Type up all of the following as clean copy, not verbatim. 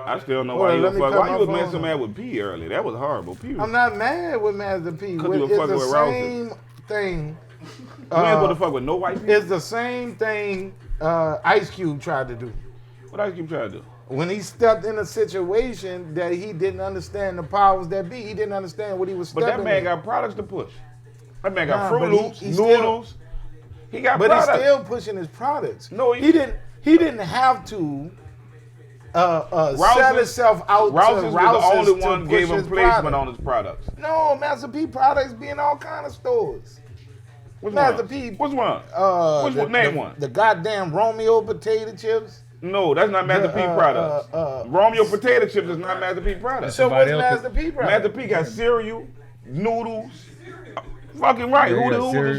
I still know why you was fucking. Why you was mad so mad with P earlier? That was horrible. P was, I'm not mad with Master P. It's the same thing. You ain't supposed to fuck with no white people? It's the same thing Ice Cube tried to do. What Ice Cube tried to do? When he stepped in a situation that he didn't understand the powers that be, he didn't understand what he was stepping in. But that man got products to push. That man got Fruit Loops, noodles. He got products. But he's still pushing his products. No, he didn't have to sell himself out Rouse's to was Rouse's the only one gave him placement on his products. No, Master P products be in all kind of stores. Which Master one? P. Which one? Which one? Name one. The goddamn Romeo potato chips. No, that's not Master P products. Romeo potato chips is not Master P products. So what's Master P products? Master P got cereal, noodles. Fucking right.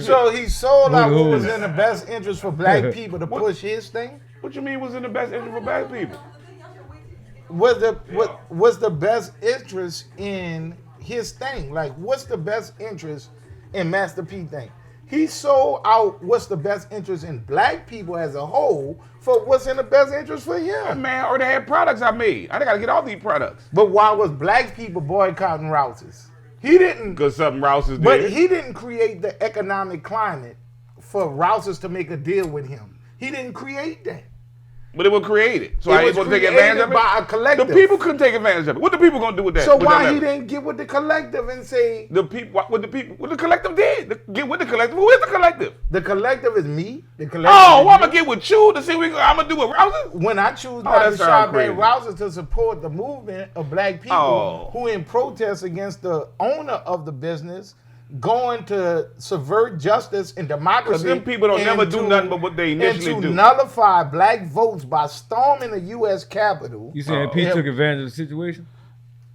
So he sold out what was in the best interest for black people to push his thing? What you mean was in the best interest for black people? What's the best interest in his thing? Like, what's the best interest in Master P thing? He sold out what's the best interest in black people as a whole for what's in the best interest for him. That man already had products I made. I gotta get all these products. But why was black people boycotting Rouse's? He didn't. Because something Rouse's did. But he didn't create the economic climate for Rouse's to make a deal with him. He didn't create that. But it was created. So I ain't gonna take advantage of it? By a collective. The people couldn't take advantage of it. What the people gonna do with that? So why he didn't get with the collective and say what the collective did? Get with the collective. Who is the collective? The collective is me. The collective. Oh, I'm gonna get with you to see what I'm gonna do with Rouse's? When I choose not to shop at Rouse's to support the movement of black people who in protest against the owner of the business going to subvert justice and democracy. Because them people don't never do nothing but what they initially do. And to nullify black votes by storming the U.S. Capitol. You saying P took advantage of the situation?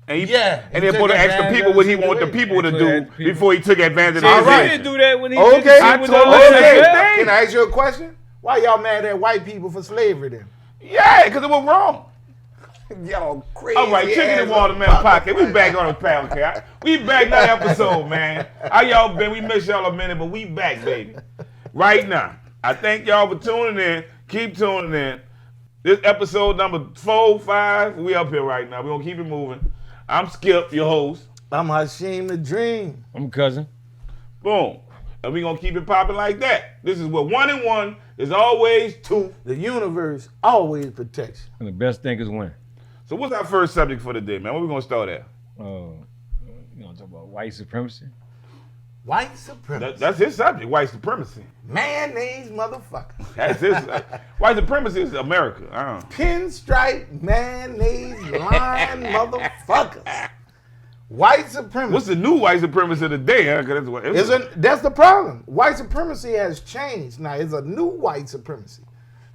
And and then put to ask the people what he wanted the people to do before he took advantage of the situation. He didn't do that when he did Can I ask you a question? Why y'all mad at white people for slavery then? Yeah, because it was wrong. Y'all crazy. All right, Chicken and Watermelon Podcast. We back on the panel, okay? We back another episode, man. How y'all been? We missed y'all a minute, but we back, baby. Right now. I thank y'all for tuning in. Keep tuning in. This episode number 4, 5. We up here right now. We're going to keep it moving. I'm Skip, your host. I'm Sheem the Dream. I'm Cousin. Boom. And we're going to keep it popping like that. This is what 1 and 1 is always 2. The universe always protects. And the best thing is win. So what's our first subject for the day, man? What we gonna start at? You gonna talk about white supremacy? White supremacy. That's his subject, white supremacy. Mayonnaise motherfucker. That's his. White supremacy is America. Pinstripe mayonnaise line motherfuckers. White supremacy. What's the new white supremacy of the day? Huh? That's the problem. White supremacy has changed now. It's a new white supremacy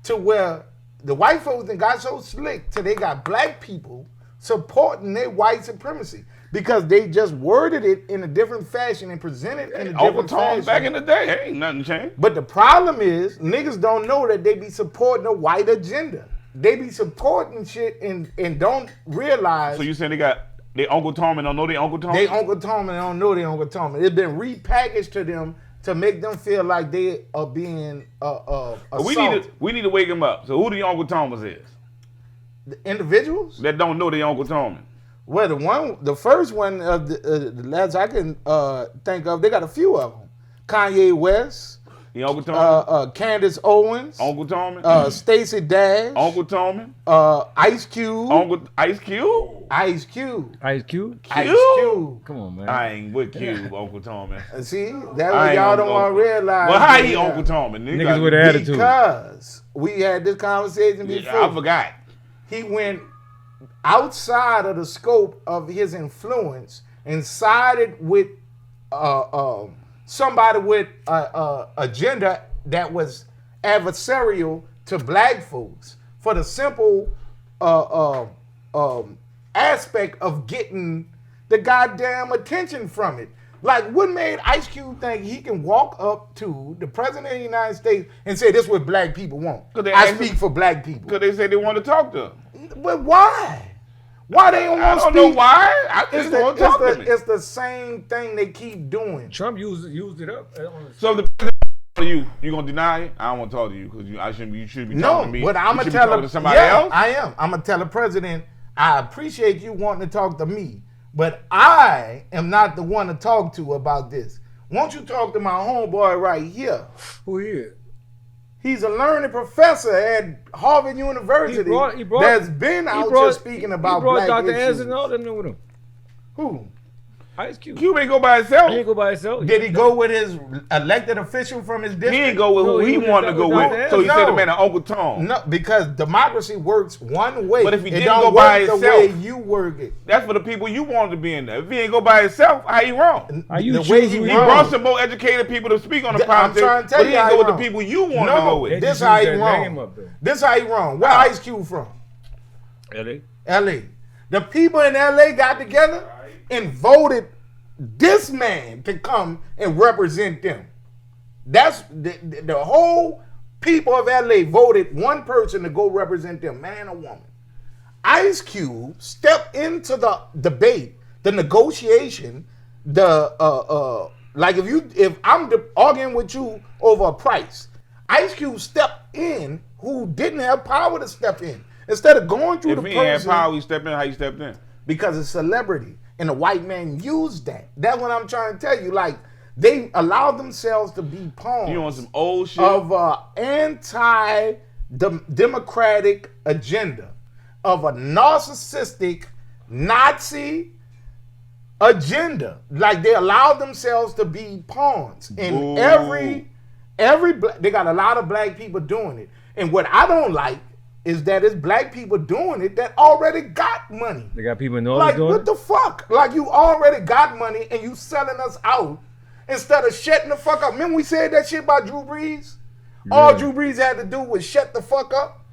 to where the white folks that got so slick till they got black people supporting their white supremacy because they just worded it in a different fashion and presented it in a different fashion. Back in the day, ain't nothing changed. But the problem is, niggas don't know that they be supporting a white agenda. They be supporting shit and don't realize. So you saying they got their Uncle Tom and don't know their Uncle Tom? They Uncle Tom and don't know their Uncle Tom. It's been repackaged to them to make them feel like they are being assaulted. We need to wake them up. So who the Uncle Thomas is? The individuals that don't know their Uncle Thomas. Well, the first one of the last I can think of, they got a few of them. Kanye West, the Uncle Thomas, Candace Owens, Uncle Thomas, Stacey Dash, Uncle Thomas, Ice Cube, Ice Cube, Ice Cube, Ice Cube, Ice Cube. Come on, man. I ain't with Cube, Uncle Thomas. See, that's what y'all don't want to realize. Well, how he Uncle Thomas? Niggas with attitude. Because we had this conversation before. I forgot. He went outside of the scope of his influence and sided with somebody with an agenda that was adversarial to black folks for the simple aspect of getting the goddamn attention from it. Like, what made Ice Cube think he can walk up to the president of the United States and say, this is what black people want? I speak for black people. Because they say they want to talk to him. But why? Why they don't want to speak? I don't know why. I just want to talk to me. It's the same thing they keep doing. Trump used it up. So if the president you gonna deny it? I don't want to talk to you because you should be talking to me. No, but I'm gonna tell him. Somebody else? I am. I'm gonna tell the president I appreciate you wanting to talk to me, but I am not the one to talk to about this. Won't you talk to my homeboy right here? Who he is? He's a learned professor at Harvard University that's been out here speaking about black Dr. issues. Anderson and all them with him. Who? Ice Cube. Cube ain't go by himself. He didn't go by himself. Did he go with his elected official from his district? He didn't go with who he wanted to go with. So he said the man Uncle Tom. No, because democracy works one way. But if he it didn't don't go by work the himself, way you work it. That's for the people you wanted to be in there. If he ain't go by himself, how he wrong? The way he brought some more educated people to speak on the politics, trying to tell but he you didn't how go he with the wrong. people you wanted to go with. This how he wrong. This how he wrong. Where Ice Cube from? L.A. L.A. The people in L.A. got together and voted this man to come and represent them. That's the whole people of LA voted one person to go represent them, man or woman. Ice Cube stepped into the debate, the negotiation, like if I'm arguing with you over a price, Ice Cube stepped in who didn't have power to step in. Instead of going through the person. If he had power, he stepped in. How he stepped in? Because it's celebrity. And the white man used that. That's what I'm trying to tell you. Like, they allowed themselves to be pawns. You want some old shit? Of an anti-democratic agenda. Of a narcissistic Nazi agenda. Like, they allowed themselves to be pawns. And they got a lot of black people doing it. And what I don't like is that it's black people doing it that already got money. They got people in NOLA like, doing what it? the fuck? Like, you already got money and you selling us out instead of shutting the fuck up. Remember we said that shit about Drew Brees? Yeah. All Drew Brees had to do was shut the fuck up.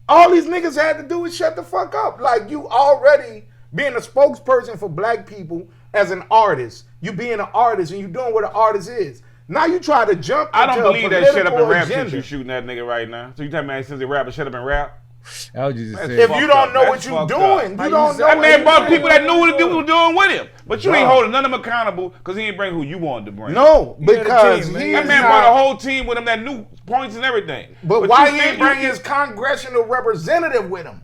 All these niggas had to do was shut the fuck up. Like, you already being a spokesperson for black people as an artist. You being an artist and you doing what an artist is. Now you try to jump into I don't believe that shut up and rap agenda. shit you shooting that nigga right now. So you telling me since he rap and shut up and rap? I was just saying. If you don't know what you're doing, you don't know. That man brought people that knew what he was doing with him. But you ain't holding none of them accountable because he ain't bring who you wanted to bring. No, because that man brought a whole team with him that knew points and everything. But why he ain't bring his congressional representative with him?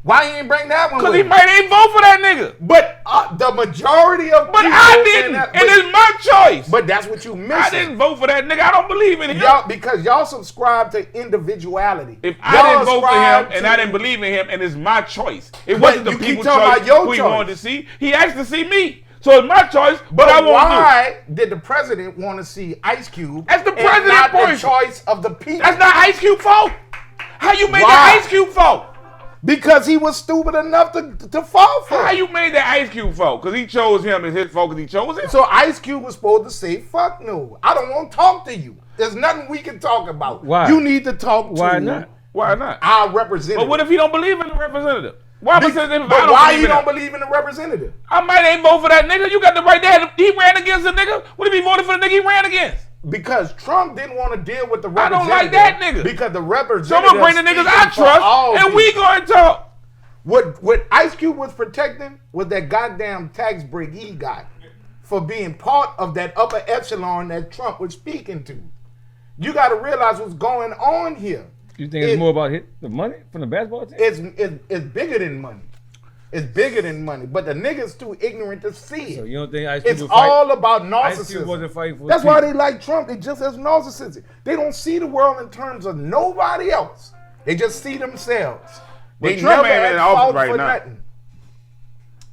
Why he ain't bring that one? Because he might ain't vote for that nigga. But the majority of people. But I didn't, and it's my choice. But that's what you missing. I didn't vote for that nigga. I don't believe in him. Because y'all subscribe to individuality. If I didn't vote for him and I didn't believe in him, and it's my choice. It wasn't the people's choice who he wanted to see. He asked to see me. So it's my choice, but I won't why did the president want to see Ice Cube? That's the president's not point. The choice of the people. That's not Ice Cube fault. How you made that Ice Cube fault? Because he was stupid enough to fall for it. How you made that Ice Cube fault? Because he chose him and his fault because he chose him? So Ice Cube was supposed to say, fuck no. I don't want to talk to you. There's nothing we can talk about. Why? You need to talk to Why not? Our representative. But what if he don't believe in the representative? Why you don't believe in the representative? I might ain't vote for that nigga. You got the right there. He ran against the nigga. What if he voted for the nigga he ran against? Because Trump didn't want to deal with the representative. I don't like that nigga. Because the representative. So I'm going to bring the niggas I trust and we going to talk. What Ice Cube was protecting was that goddamn tax break he got for being part of that upper echelon that Trump was speaking to. You got to realize what's going on here. You think it's more about the money from the basketball team? It's bigger than money. It's bigger than money, but the niggas too ignorant to see it. So you don't think Ice Cube it's all about narcissism. Ice Cube wasn't fighting for That's why they like Trump. They just as narcissistic. They don't see the world in terms of nobody else. They just see themselves. But they Trump never ain't in had office fault right for now. nothing.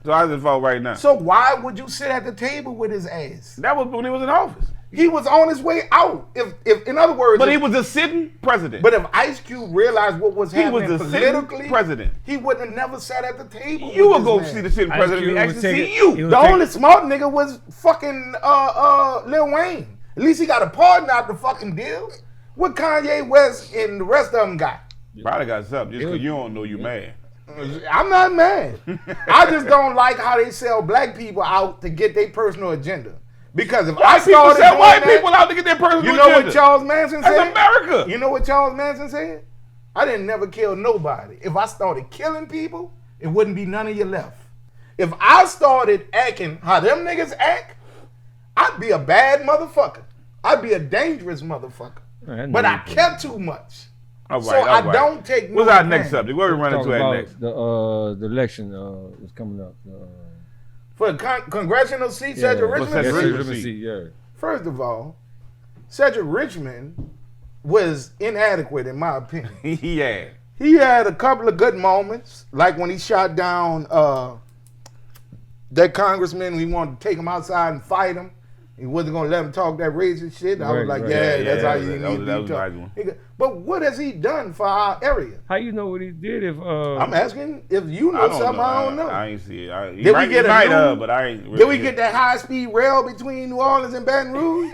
So I just vote right now. So why would you sit at the table with his ass? That was when he was in office. He was on his way out. If in other words, but he was a sitting president. But if Ice Cube realized what was happening he was a politically, president. He wouldn't have never sat at the table. You would go see the sitting president. He actually see you. The only smart nigga was fucking Lil Wayne. At least he got a pardon out the fucking deal. What Kanye West and the rest of them got? Probably got something just because you don't know you mad. I'm not mad. I just don't like how they sell black people out to get their personal agenda. Because if I started sell white people out to get their personal agenda. You know what Charles Manson said? That's America. You know what Charles Manson said? I didn't never kill nobody. If I started killing people, it wouldn't be none of you left. If I started acting how them niggas act, I'd be a bad motherfucker. I'd be a dangerous motherfucker. But I kept too much. All right, So I don't take no What's our advantage. next subject? Where we running Talk to at about next? the election is coming up. For congressional seat, Cedric What's Richmond. Cedric Richmond Richmond seat, yeah. First of all, Cedric Richmond was inadequate in my opinion. Yeah. He had a couple of good moments, like when he shot down that congressman. We wanted to take him outside and fight him. He wasn't going to let him talk that racist shit. I was Right, like, right. yeah, Yeah, that's how that you was- need that to was be a talking. nice one. But what has he done for our area? How you know what he did if I'm asking if you know I don't something know. I don't know. I ain't see it. Did we get a new- but I ain't. Really Did we get that high-speed rail between New Orleans and Baton Rouge?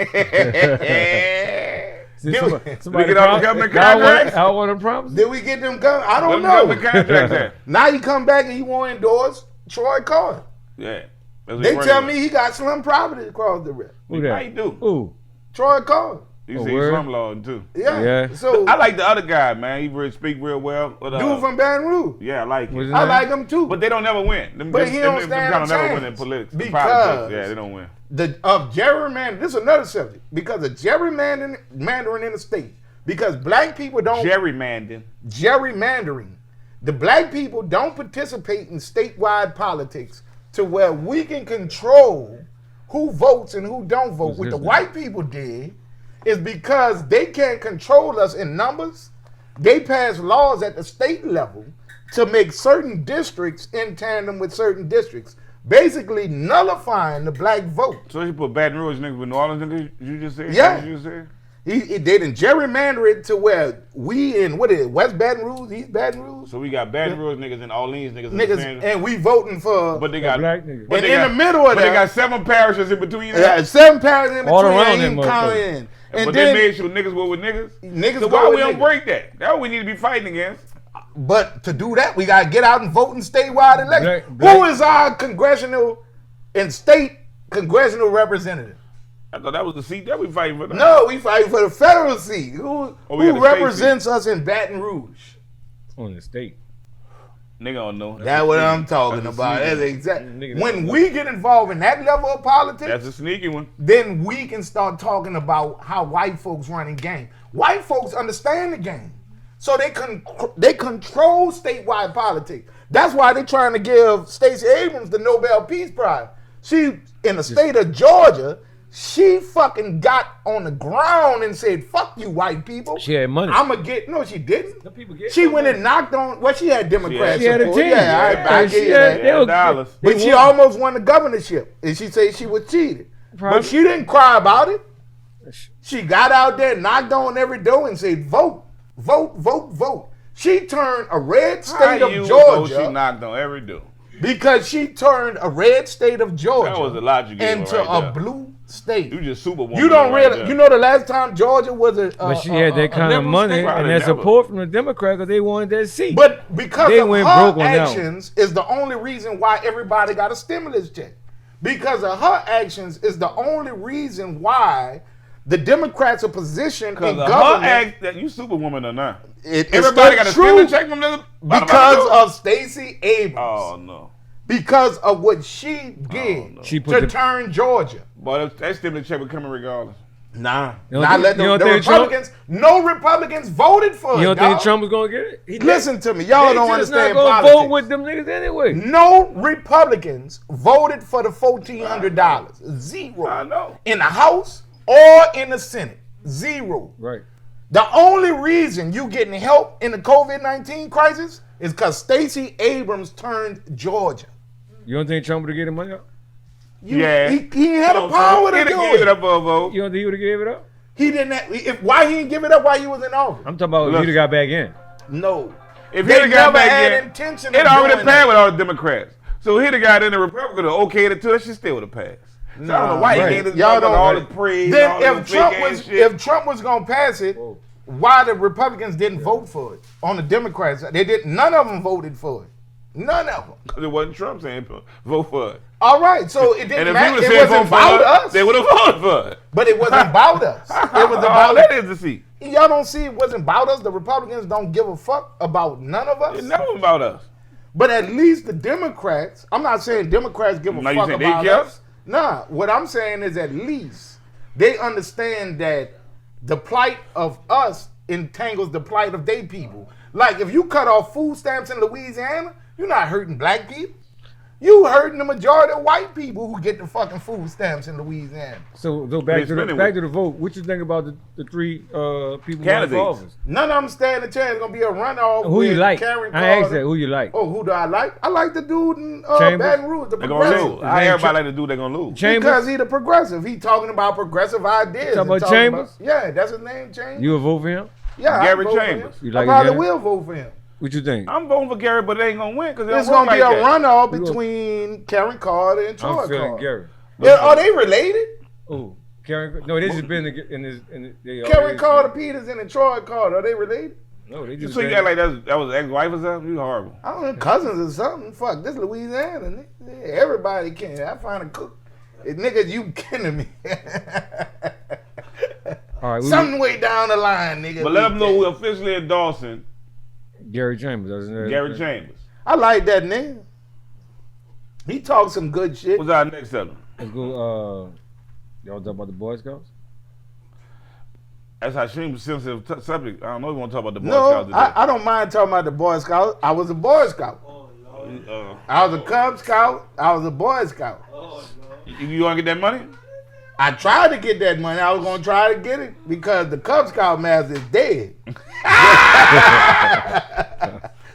See, Did somebody we get all the government y'all contracts? want to promise? Did we get them guns? I don't What the know. contract at? Now he come back and he won't endorse Troy Carter. Yeah. That's what They he tell running me he got slum property across the river. Who with. that? How you do? Who? Troy Carter. You Oh, see word? some law too. Yeah. Yeah. So I like the other guy, man. He really speak real well. But, dude from Baton Rouge. yeah, I like What's him. his I name? like him too. But they don't never win. Them, But he don't stand a kind of never win in chance politics. because- Yeah, they don't win. Of gerrymandering, this is another subject. Because of gerrymandering in the state. Because black people don't gerrymandering. The black people don't participate in statewide politics to where we can control who votes and who don't vote. What the white people did is because they can't control us in numbers, they pass laws at the state level to make certain districts in tandem with certain districts, basically nullifying the black vote. So you put Baton Rouge niggas with New Orleans niggas, you just said? Yeah. What you just said? They didn't gerrymander it to where we in, what is it, West Baton Rouge, East Baton Rouge? So we got Baton Rouge niggas and Orleans niggas. in the same- Niggas, and we voting for, But they got black niggas. but and they in got- the middle of But they got that, 7 parishes in between. yeah, 7 parishes in All between, around ain't them count motherfuckers. in. And But then, they made sure niggas were with niggas. Niggas So go why with we don't niggas. break that? That's what we need to be fighting against. but to do that, we got to get out and vote in statewide elections. Black- Who is our congressional and state congressional representative? I thought that was the seat that we fighting for. No, we fighting for the federal seat. Who, Oh, we got who the state represents us in Baton Rouge? On the state. Nigga don't know. That's what I'm talking That's a about. sneaky That's one. exact. Nigga, When we get involved in that level of politics, That's a sneaky one. then we can start talking about how white folks running game. White folks understand the game, so they control statewide politics. That's why they're trying to give Stacey Abrams the Nobel Peace Prize. She, in the state of Georgia, she fucking got on the ground and said, "Fuck you, white people." She had money. I'ma get. No, she didn't. The people get She some went money. and knocked on. Well, she had Democrat She had a support. team. Yeah, I Yeah, give she you had- that. they were- $dollars. But They she won. almost won the governorship, and she said she was cheated. Probably. But she didn't cry about it. She got out there, knocked on every door, and said, "Vote, vote, vote, vote." She turned a red state How of you know Georgia she knocked on every door. because she turned a red state of Georgia That was a lot you gave her into right a there. blue state. You just superwoman. You don't right really, there. you know, the last time Georgia was a, But she had that kind of liberal money state? Probably and that never. support from the Democrats because they wanted that seat. But because They of went her broke on that one. actions is the only reason why everybody got a stimulus check. Because of her actions is the only reason why the Democrats are positioned in Because of her government. act, that you superwoman or not. It's Everybody the got a truth stimulus check from the because of Stacey Abrams. Oh no. Because of what she did no. She put to the- turn Georgia. But that stimulus check would come in regardless. Nah. You don't Not think- let you don't the think Trump- Republicans, no Republicans voted for You it, don't think dawg. Trump was going to get it? He Listen to me. Y'all They don't just understand not gonna politics. vote with them niggas anyway. No Republicans voted for the $1,400. Zero. I know. In the House or in the Senate. Zero. Right. The only reason you getting help in the COVID-19 crisis is because Stacey Abrams turned Georgia. You don't think Trump would have given money up? Yeah. He had the power to He'd do have gave it it. up for a vote. You don't think he would have gave it up? He didn't have, why he didn't give it up while he was in office? I'm talking about if Look. he'd have got back in. No. If They he'd have got never back had in, intention it of already doing passed that. with all the Democrats. So he'd have got in the Republican okayed it to us, she still would have passed. So I don't know why right. he gave us Y'all don't- all the praise. Then all if the Trump was gonna pass it, why the Republicans didn't vote for it on the Democrats? They did. None of them voted for it. None of them. Because it wasn't Trump saying vote for it. All right, so it And didn't if he matter. would have It said wasn't vote for about us, us. they would have voted for it. But it wasn't about us. It was All about that is the seat. Y'all don't see it wasn't about us. The Republicans don't give a fuck about none of us. It's never about us. But at least the Democrats, I'm not saying Democrats give a Now you fuck say they about care? us. Nah, what I'm saying is at least they understand that the plight of us entangles the plight of they people. Like if you cut off food stamps in Louisiana, you're not hurting black people. You hurting the majority of white people who get the fucking food stamps in Louisiana. So back to the vote. What you think about the three people running for office? None of them stand a chance. It's gonna be a runoff. Who you like? Karen I asked that. Who you like? Oh, who do I like? I like the dude in Baton Rouge, the They're gonna progressive. lose. Everybody like the dude they're gonna lose. Chambers? Because he the progressive. He talking about progressive ideas. Talking about Chambers? Yeah, that's his name, Chambers. You will vote for him? Yeah, Gary Chambers. You like I probably Gary? will vote for him. What you think? I'm voting for Gary, but they ain't gonna win because It's gonna be a runoff between Karen Carter and Troy I'm feeling Carter. Gary. Yeah, are they related? Oh, Karen. No, they just been in this. Karen Carter Peterson and Troy Carter, are they related? No, they just. So you act like that was ex-wife or something? You horrible. I don't know, cousins or something. Fuck, this Louisiana. Nigga. Everybody can. I find a cook. Niggas, you kidding me? All right, something way down the line, nigga. But let them know we're officially endorsing Gary Chambers. Gary Chambers. I like that nigga. He talks some good shit. What's our next segment? Let's go. Y'all talk about the Boy Scouts? That's how Sheem sensitive subject. I don't know if you want to talk about the Boy Scouts today. I don't mind talking about the Boy Scouts. I was a Boy Scout. I was a Cub Scout. I was a Boy Scout. You want to get that money? I tried to get that money. I was going to try to get it because the Cub Scout master is dead.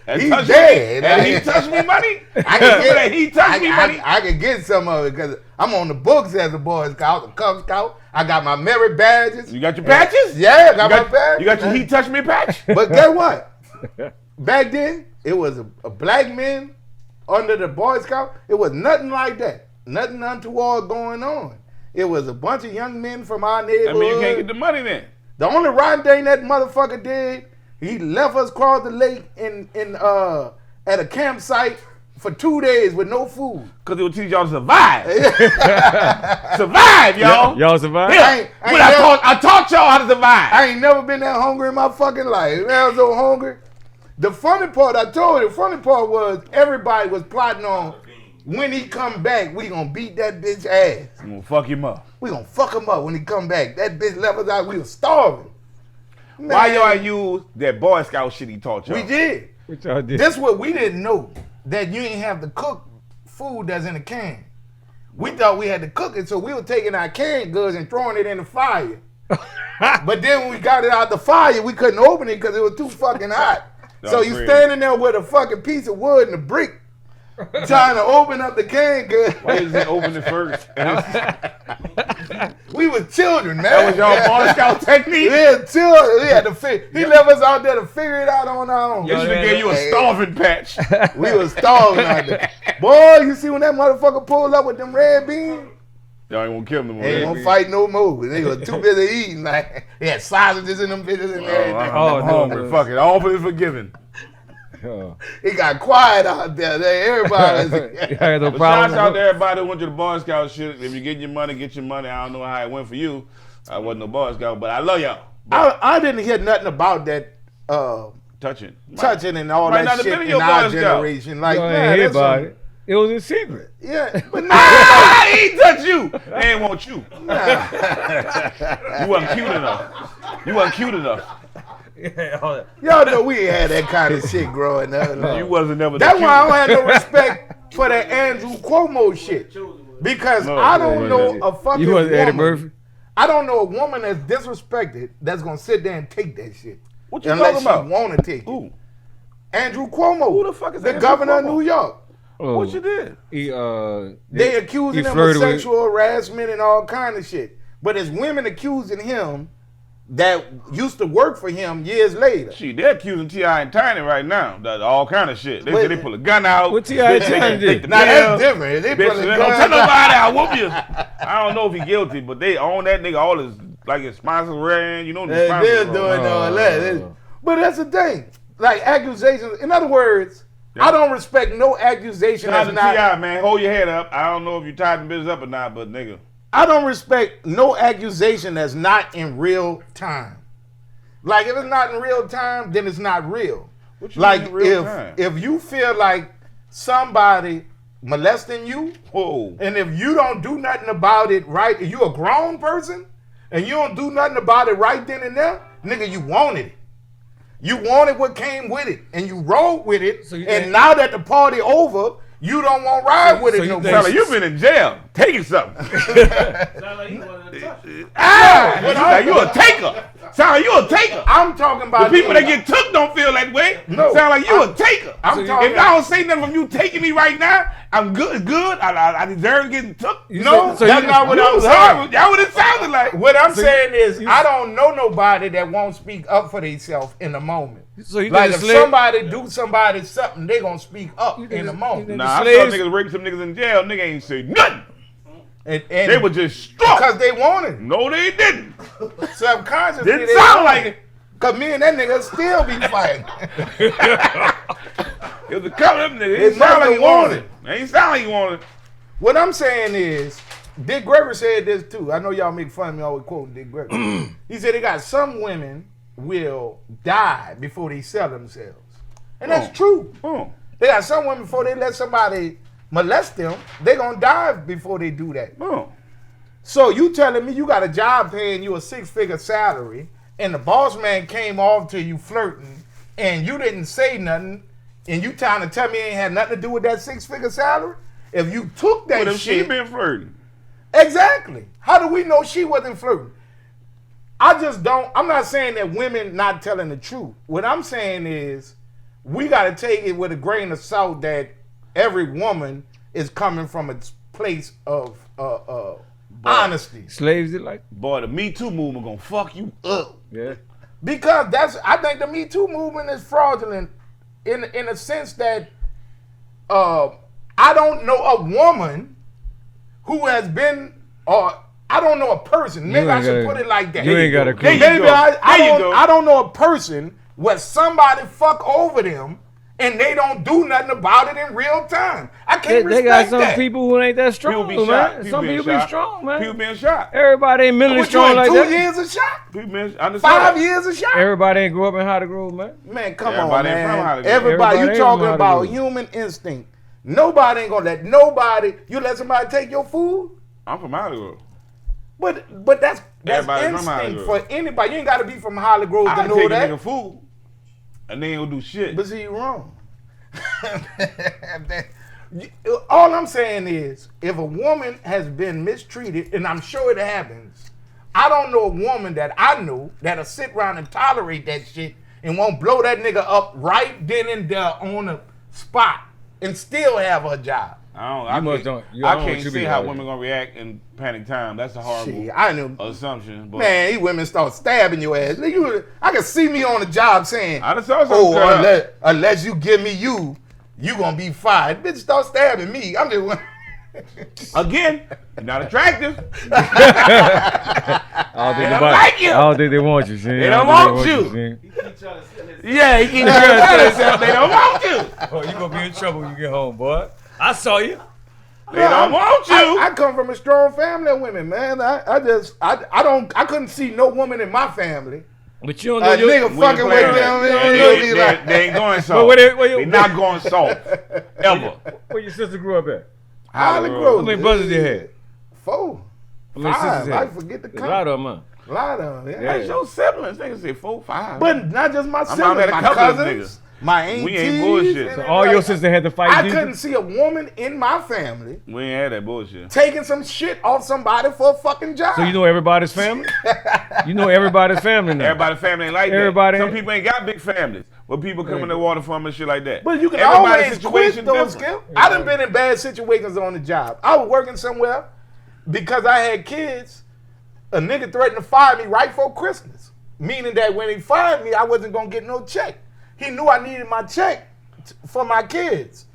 He's dead. And he touched me money? I can get, he touched me money? I can get some of it because I'm on the books as a Boy Scout, a Cub Scout. I got my merit badges. You got your patches? Yeah, I got my badges. You got your he touched me patch? But guess what? Back then, it was a black man under the Boy Scout. It was nothing like that. Nothing untoward going on. It was a bunch of young men from our neighborhood. I mean, you can't get the money then. The only rotten thing that motherfucker did, he left us cross the lake at a campsite for 2 days with no food. Because it would teach y'all to survive. Survive, y'all. Y'all survive? I taught y'all how to survive. I ain't never been that hungry in my fucking life. I was so hungry. The funny part, I told you, the funny part was everybody was plotting on when he come back, we gonna beat that bitch ass. I'm gonna fuck him up. We gonna fuck him up when he come back. That bitch left us out, we was starving. Man, why y'all use that Boy Scout shit he taught y'all? We did. What y'all did? This what we didn't know, that you ain't have to cook food that's in a can. We thought we had to cook it, so we were taking our canned goods and throwing it in the fire. But then when we got it out the fire, we couldn't open it because it was too fucking hot. So you standing there with a fucking piece of wood and a brick, trying to open up the canned goods. Why did they open it first? We was children, man. That was y'all Boy Scout technique? We was children. We had to he left us out there to figure it out on our own. They should have gave you a starving patch. We was starving out there. Boy, you see when that motherfucker pulled up with them red beans? Y'all ain't gonna kill them. They ain't gonna fight no more. They were too busy eating. Like, they had sausages in them bitches and everything. I'm hungry. Fuck it. All for is forgiven. It got quiet out there. Everybody. No Shouts out to everybody who went to the Boy Scout shit. If you get your money, get your money. I don't know how it went for you. I wasn't no Boy Scout, but I love y'all. I didn't hear nothing about that touching and all that shit in our generation. Like, man, hear about it. It was in secret. Yeah, but he ain't touch you. They ain't want you. You wasn't cute enough. You wasn't cute enough. Y'all know we ain't had that kind of shit growing up. You wasn't never. That's why I don't have no respect for that Andrew Cuomo shit. Because I don't know a fucking You wasn't Eddie woman. Murphy? I don't know a woman that's disrespected that's gonna sit there and take that shit. What you unless talking about? she wanna take it. Who? Andrew Cuomo. Who the fuck is the Andrew governor Cuomo? of New York? Oh, What you did? They accusing him of sexual harassment and all kind of shit. But it's women accusing him that used to work for him years later. Shit, they're accusing T.I. and Tiny right now. That's all kind of shit. They say they pull a gun out. What T.I. and Tiny did? Now that's different. They Bitch, put a don't gun tell nobody out. I whoop you. I don't know if he guilty, but they own that nigga. All his his sponsors ran. You know the They're sponsors. doing all that. But that's the thing. Like accusations. In other words, I don't respect no accusation Shout that's out to not. T.I., man. Hold your head up. I don't know if you tied the business up or not, but nigga. I don't respect no accusation that's not in real time. Like if it's not in real time, then it's not real. What you Like mean in real time? if you feel like somebody molesting you, Whoa. and if you don't do nothing about it right, if you a grown person and you don't do nothing about it right then and there, nigga, you wanted it. You wanted what came with it, and you rode with it. So you and think- now that the party over, you don't want to ride with so it you no think- more. Sound like you've been in jail, taking something. Sound like he wanted to touch it. You a taker. Sound like you a taker. I'm talking about The people that get took don't feel that way. No. Sound like you a taker. I'm talking. If I don't say nothing from you taking me right now, I'm good. Good. I deserve getting took. No, So that's you- not what You I'm was saying. hard. That what it sounded like. What I'm So saying is, you- I don't know nobody that won't speak up for themselves in the moment. So you Like think if the slave- somebody do somebody something, they gonna speak up think in the it's- moment. you Nah, I saw slaves- niggas rape some niggas in jail. Nigga ain't say nothing. And They were just struck. because they wanted No, they didn't. it. Subconsciously. Didn't they sound wanted like it. Cause me and that nigga still be fighting. It was a couple of them niggas. It It sound like must he have wanted wanted. it. It ain't sound like he wanted it. What I'm saying is, Dick Gregory said this too. I know y'all make fun of me always quoting Dick Gregory. He said they got some women will die before they sell themselves. And that's true. Oh. They got some women before they let somebody molest them, they gonna die before they do that. Oh. So you telling me you got a job paying you a 6-figure salary and the boss man came off to you flirting and you didn't say nothing and you trying to tell me it ain't had nothing to do with that 6-figure salary? If you took that What if she shit, been flirting? exactly. How do we know she wasn't flirting? I just don't. I'm not saying that women not telling the truth. What I'm saying is we got to take it with a grain of salt that every woman is coming from a place of honesty. Slaves did like, Boy, the Me Too movement gonna fuck you up. yeah. Because I think the Me Too movement is fraudulent in a sense that I don't know a woman who has been, or I don't know a person. Maybe I ain't should gotta- put it like that. you ain't got a clue. There you Maybe go. There you go. I don't know a person where somebody fuck over them and they don't do nothing about it in real time. I They, can't they respect got some that. people who ain't that strong, People be man. shot. People Some being people shot. be strong, man. People being shot. Everybody ain't mentally What you strong in, like 2 that. years of shot? People being I understand 5 that. years of shot? Everybody ain't grew up in Hollywood Grove, man. Man, come Everybody on, ain't from man. Hollywood. Everybody, Everybody you ain't talking from about Hollywood. human instinct. Nobody ain't gonna let nobody. You let somebody take your food, I'm from Hollywood. but that's Everybody from instinct Hollywood. for anybody. You ain't got to be from Hollywood Grove I to take know a that. nigga food, and they ain't gonna do shit. But see, you wrong. All I'm saying is, if a woman has been mistreated, and I'm sure it happens, I don't know a woman that I know that'll sit around and tolerate that shit and won't blow that nigga up right then and there on the spot and still have her job. I must can't, don't- I don't want can't you to be see how like women gonna react in panic time. That's a horrible Shit, I knew. assumption. But Man, these women start stabbing your ass. I can see me on the job saying, I done saw something "Oh, cut up. unless you give me you gonna be fired." Bitch, start stabbing me. I'm just. Again, you're not attractive. I don't think They don't nobody- like you. I don't think they want you, Sheem. They I don't think want you. Sheem. He keep trying to sell his Yeah, he keep trying to tell they don't want you. Oh, you gonna be in trouble when you get home, boy. I saw you. They don't want you. I come from a strong family of women, man. I couldn't see no woman in my family. But you don't A know your nigga We ain't fucking with playing them. that. and They, he'll be like, they ain't going But soft. where They not going soft. Ever. where your sister grew up at. Holly Grove. Grove. How many brothers you had? 4. How many 5. sisters you I had? forget the There's a count. lot of them, huh? A lot of them. Yeah. That's your siblings. Niggas say 4, 5. But not just my I'm siblings, at a my couple of cousins, my aunties. We ain't bullshit. and So All your like, sisters had to fight I Jesus? couldn't see a woman in my family we ain't had that bullshit. taking some shit off somebody for a fucking job. So you know everybody's family? You know everybody's family now. Everybody's family ain't like Everybody that. Some ain't- people ain't got big families. Where people come in the water from and shit like that. But you can Everybody's always situation quit those different. skills. I done been in bad situations on the job. I was working somewhere because I had kids. A nigga threatened to fire me right before Christmas. Meaning that when he fired me, I wasn't going to get no check. He knew I needed my check for my kids.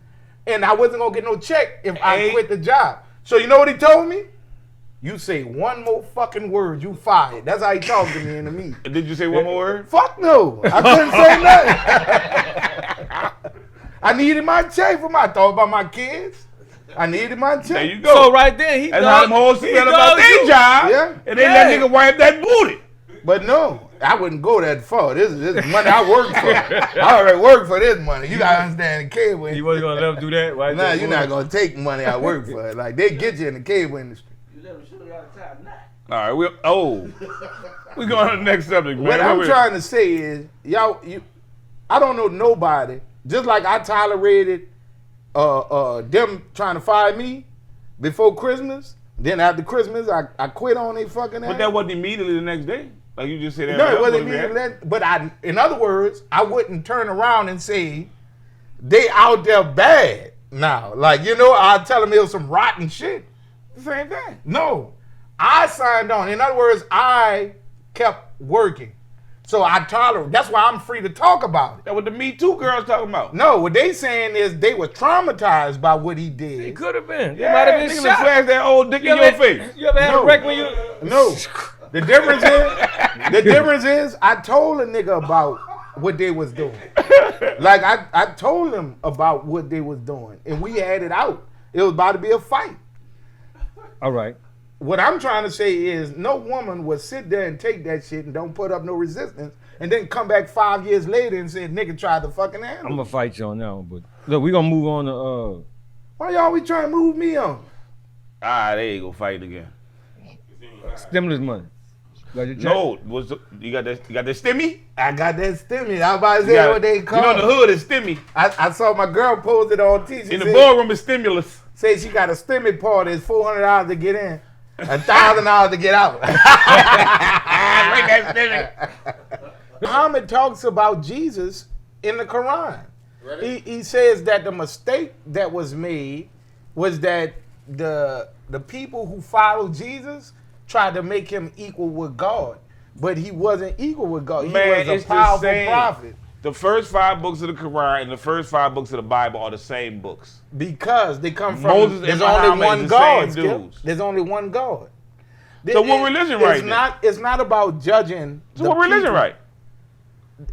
And I wasn't going to get no check if I Hey. quit the job. So you know what he told me? You say one more fucking word, you fired. That's how he talked to me in the meeting. Did you say one more word? Fuck no. I couldn't say nothing. I needed my check for I thought about my kids. I needed my check. There you go. So right there, he That's how them hoes he feel about dogged their you. job. Yeah. And they let nigga wipe that booty. But no, I wouldn't go that far. This is money I worked for. I already worked for this money. You gotta understand the cable He industry. wasn't gonna let him do that, right? Nah, there, you're boy. not gonna take money I work for. Like they get you in the cable industry. You let him shoot you out of time now. All right, we going on to the next subject, man. What Where I'm we- trying to say is, y'all, I don't know nobody. Just like I tolerated them trying to fire me before Christmas. Then after Christmas, I quit on their fucking ass. But that wasn't immediately the next day. Like you just said that. No, it wasn't immediately. But in other words, I wouldn't turn around and say they out there bad now. Like, I'd tell them it was some rotten shit. The same thing. No, I signed on. In other words, I kept working. So I tolerate. That's why I'm free to talk about it. That what the Me Too girls talking about. No, what they saying is they were traumatized by what he did. It could have been. Yeah, He might have been niggas shot. flash that old dick in your face. You ever had a wreck when you? No. The difference is I told a nigga about what they was doing. Like I told them about what they was doing, and we had it out. It was about to be a fight. All right. What I'm trying to say is no woman would sit there and take that shit and don't put up no resistance and then come back 5 years later and say nigga tried to fucking handle. I'm gonna fight you on that one, but look, we gonna move on to Why y'all always trying to move me on? There you go, fight again. stimulus money. Got your check? No, you got that stimmy? I got that stimmy. I was about to say what they call You know the hood is stimmy. I saw my girl posted on T. In the boardroom is stimulus. Say she got a stimmy party. It's $400 to get in, $1,000 to get out. Bring that stimmy. Muhammad talks about Jesus in the Quran. He says that the mistake that was made was that the people who followed Jesus tried to make him equal with God, but he wasn't equal with God. He was a powerful prophet. The first 5 books of the Quran and the first 5 books of the Bible are the same books. Because they come from Moses and there's Muhammad only one is the God. same dudes. There's only one God. So what religion right then? It's not about judging. So what religion people. right?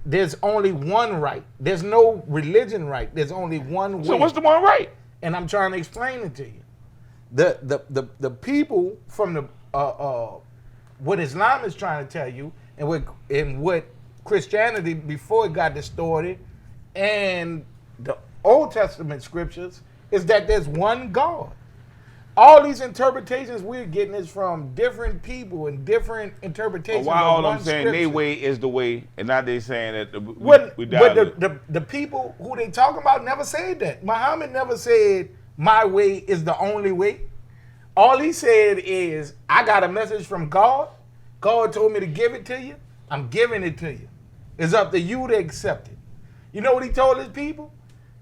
There's only one right. There's no religion right. There's only one way. So what's the one right? And I'm trying to explain it to you. The people from the what Islam is trying to tell you, and what Christianity before it got distorted, and the Old Testament scriptures is that there's one God. All these interpretations we're getting is from different people and different interpretations. Why all of I'm saying scripture. they way is the way, and not they saying that But died. the people who they talking about never said that. Muhammad never said my way is the only way. All he said is, I got a message from God. God told me to give it to you. I'm giving it to you. It's up to you to accept it. You know what he told his people?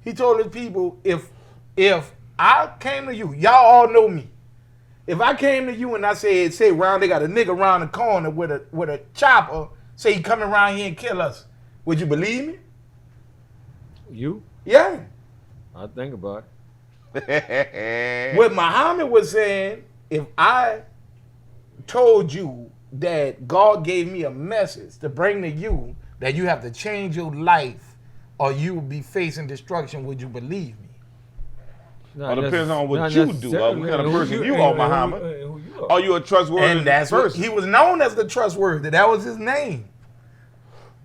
He told his people, if I came to you, y'all all know me. If I came to you and I said, say around, they got a nigga around the corner with a chopper, say he coming around here and kill us, would you believe me? You? Yeah. I think about it. What Muhammad was saying, if I told you that God gave me a message to bring to you that you have to change your life or you will be facing destruction, would you believe me? It depends on what you do. What kind of person you are, Muhammad. Who you are. Are you a trustworthy And that's what person? he was known as, the trustworthy. That was his name.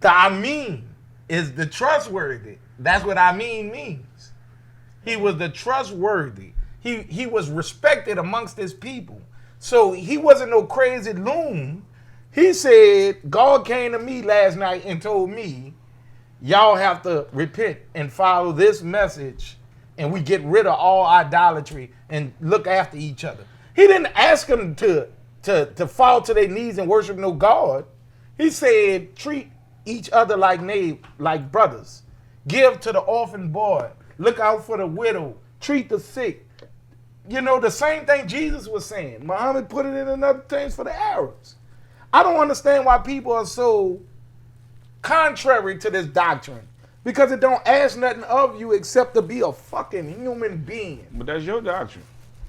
The Amin is the trustworthy. That's what Amin means. He was the trustworthy. He was respected amongst his people. So he wasn't no crazy loon. He said, God came to me last night and told me, y'all have to repent and follow this message, and we get rid of all idolatry and look after each other. He didn't ask them to fall to their knees and worship no God. He said, treat each other like brothers. Give to the orphan boy. Look out for the widow. Treat the sick. You know, the same thing Jesus was saying. Muhammad put it in another things for the Arabs. I don't understand why people are so contrary to this doctrine. Because it don't ask nothing of you except to be a fucking human being. But that's your doctrine.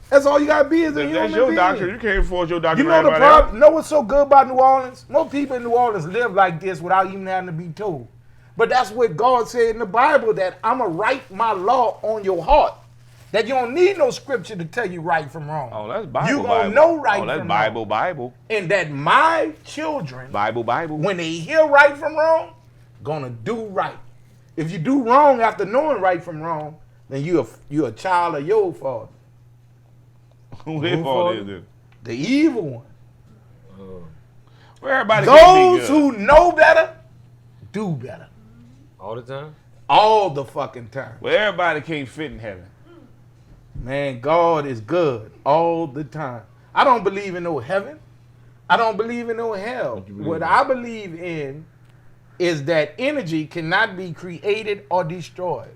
That's all you gotta be is a human being. That's your doctrine. You can't force your doctrine. You know on the everybody else. problem? Know what's so good about New Orleans? Most people in New Orleans live like this without even having to be told. But that's what God said in the Bible, that I'm going to write my law on your heart. That you don't need no scripture to tell you right from wrong. Oh, that's Bible. You going to know right from wrong. from Oh, that's Bible. And that my children, Bible. when they hear right from wrong, going to do right. If you do wrong after knowing right from wrong, then you're a child of your father. Who their fault is it? The evil one. Where everybody can't be Those good. who know better, do better. All the time? All the fucking time. Well, everybody can't fit in heaven. Man, God is good all the time. I don't believe in no heaven. I don't believe in no hell. What I believe in is that energy cannot be created or destroyed.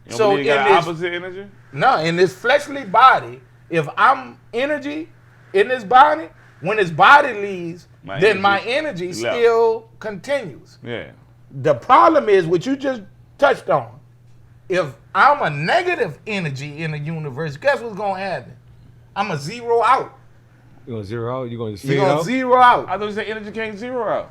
You don't So believe you got in this- opposite energy? No, in this fleshly body, if I'm energy in this body, when this body leaves, then my energy left. still continues. Yeah. The problem is what you just touched on. If I'm a negative energy in the universe, guess what's gonna happen? I'm gonna zero out. You gonna zero out? You gonna just You're fade gonna out? zero out. I thought you said energy can't zero out.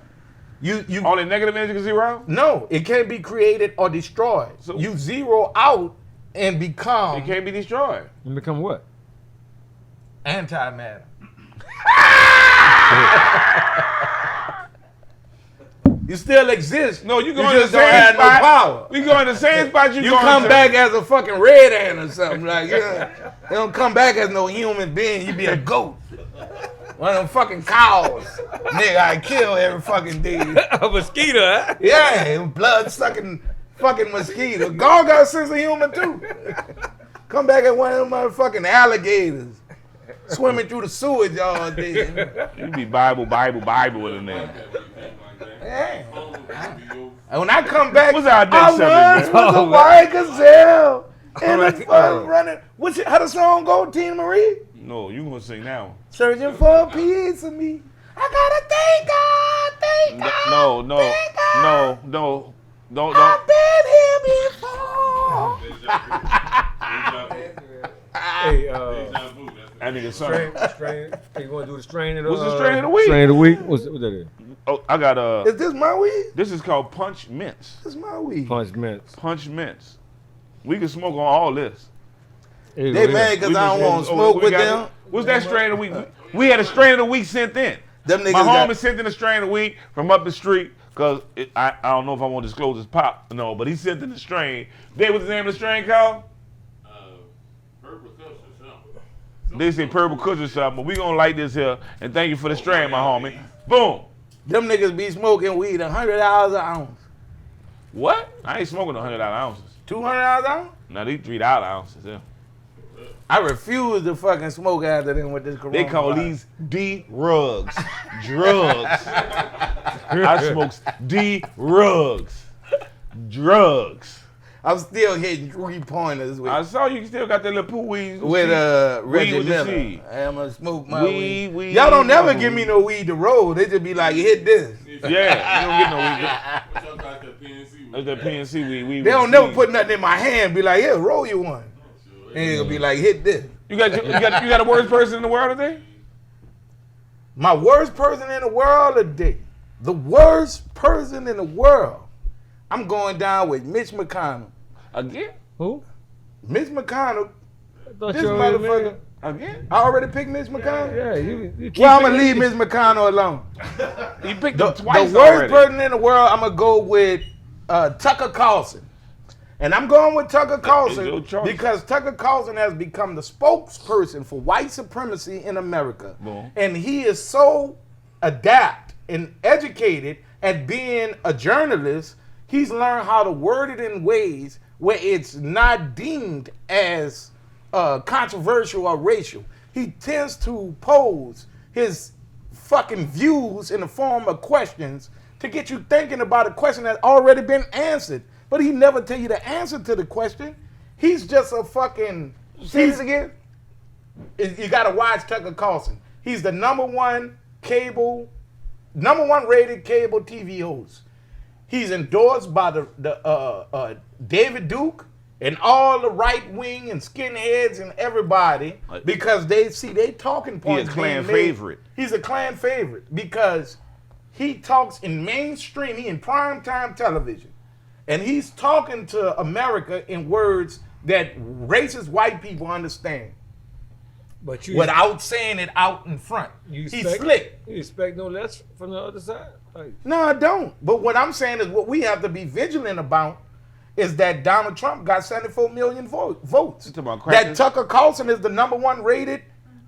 You Only negative energy can zero out? no, it can't be created or destroyed. So- You zero out and become It can't be destroyed. And become what? antimatter. You still exist. No, you go You in the just don't same have no spot. power. We go in the same spot you You going come to. back as a fucking red ant or something like that. You don't come back as no human being. You be a goat. One of them fucking cows. Nigga, I kill every fucking day. A mosquito, huh? Yeah, blood sucking fucking mosquito. God got a sense of humor too. Come back as one of them motherfucking alligators. Swimming through the sewage all day. You be Bible with a name. Yeah. And when I come back, What's our next I subject, once man? was a white gazelle. And the fun running. How the song go, Tina Marie? No, you gonna sing now. Searching for a piece of me. I gotta thank God. No. Don't. I've been here before. Hey, That nigga sorry. strain. Hey, you wanna do the strain of the What's the strain of the week? Strain of the week? What that is? Oh, I got Is this my weed? This is called Punch Mints. This is my weed. Punch mints. Punch Mints. We can smoke on all this. Hey, They look, mad because We I can don't want to oh, smoke we with got- them. What's that strain of the week? We had a strain of the week sent in. Them niggas My got- homie sent in a strain of the week from up the street because I don't know if I want to disclose his pop. No, but he sent in the strain. Dave, what's the name of the strain called? Purple Kush or something. They say Purple Kush or something, but we going to light this here. And thank you for the strain, my homie. Boom. Them niggas be smoking weed $100 an ounce. What? I ain't smoking $100 ounces. $200 an ounce? Now these $3 ounces. Yeah. I refuse to fucking smoke after them with this coronavirus. They call these D-rugs. Drugs. I smokes D-rugs. Drugs. I'm still hitting 3-pointers with I saw you still got that little poo weed. Reggie with the Miller. seed. I'm gonna smoke my Weed, weed. weed, Y'all don't never weed. give me no weed to roll. They just be like, hit this. Yeah, you don't get no weed. What y'all got that PNC That's that PNC weed. They don't never put nothing in my hand. Be like, yeah, roll you one. And it'll be like, hit this. You got the worst person in the world today? My worst person in the world today. The worst person in the world. I'm going down with Mitch McConnell. Again? Who? Mitch McConnell. I thought This you already motherfucker. made- Again? I already picked Mitch McConnell. Yeah, you keep Well, I'm gonna picking- leave Mitch McConnell alone. You picked The, him twice the worst already. person in the world, I'm gonna go with Tucker Carlson. And I'm going with Tucker your Carlson choice. because Tucker Carlson has become the spokesperson for white supremacy in America. Boom. And he is so adept and educated at being a journalist, he's learned how to word it in ways where it's not deemed as controversial or racial. He tends to pose his fucking views in the form of questions to get you thinking about a question that's already been answered. But he never tell you the answer to the question. He's just a fucking. Say this again. You gotta watch Tucker Carlson. He's the number one rated cable TV host. He's endorsed by the David Duke and all the right wing and skinheads and everybody because they talking points. He a Klan being made. favorite. He's a Klan favorite because he talks in mainstream. He in primetime television. And he's talking to America in words that racist white people understand But you without saying it out in front. He's slick. You expect no less from the other side? Like, No, I don't. But what I'm saying is what we have to be vigilant about is that Donald Trump got 74 million votes. talking about That crackers? Tucker Carlson is the number one rated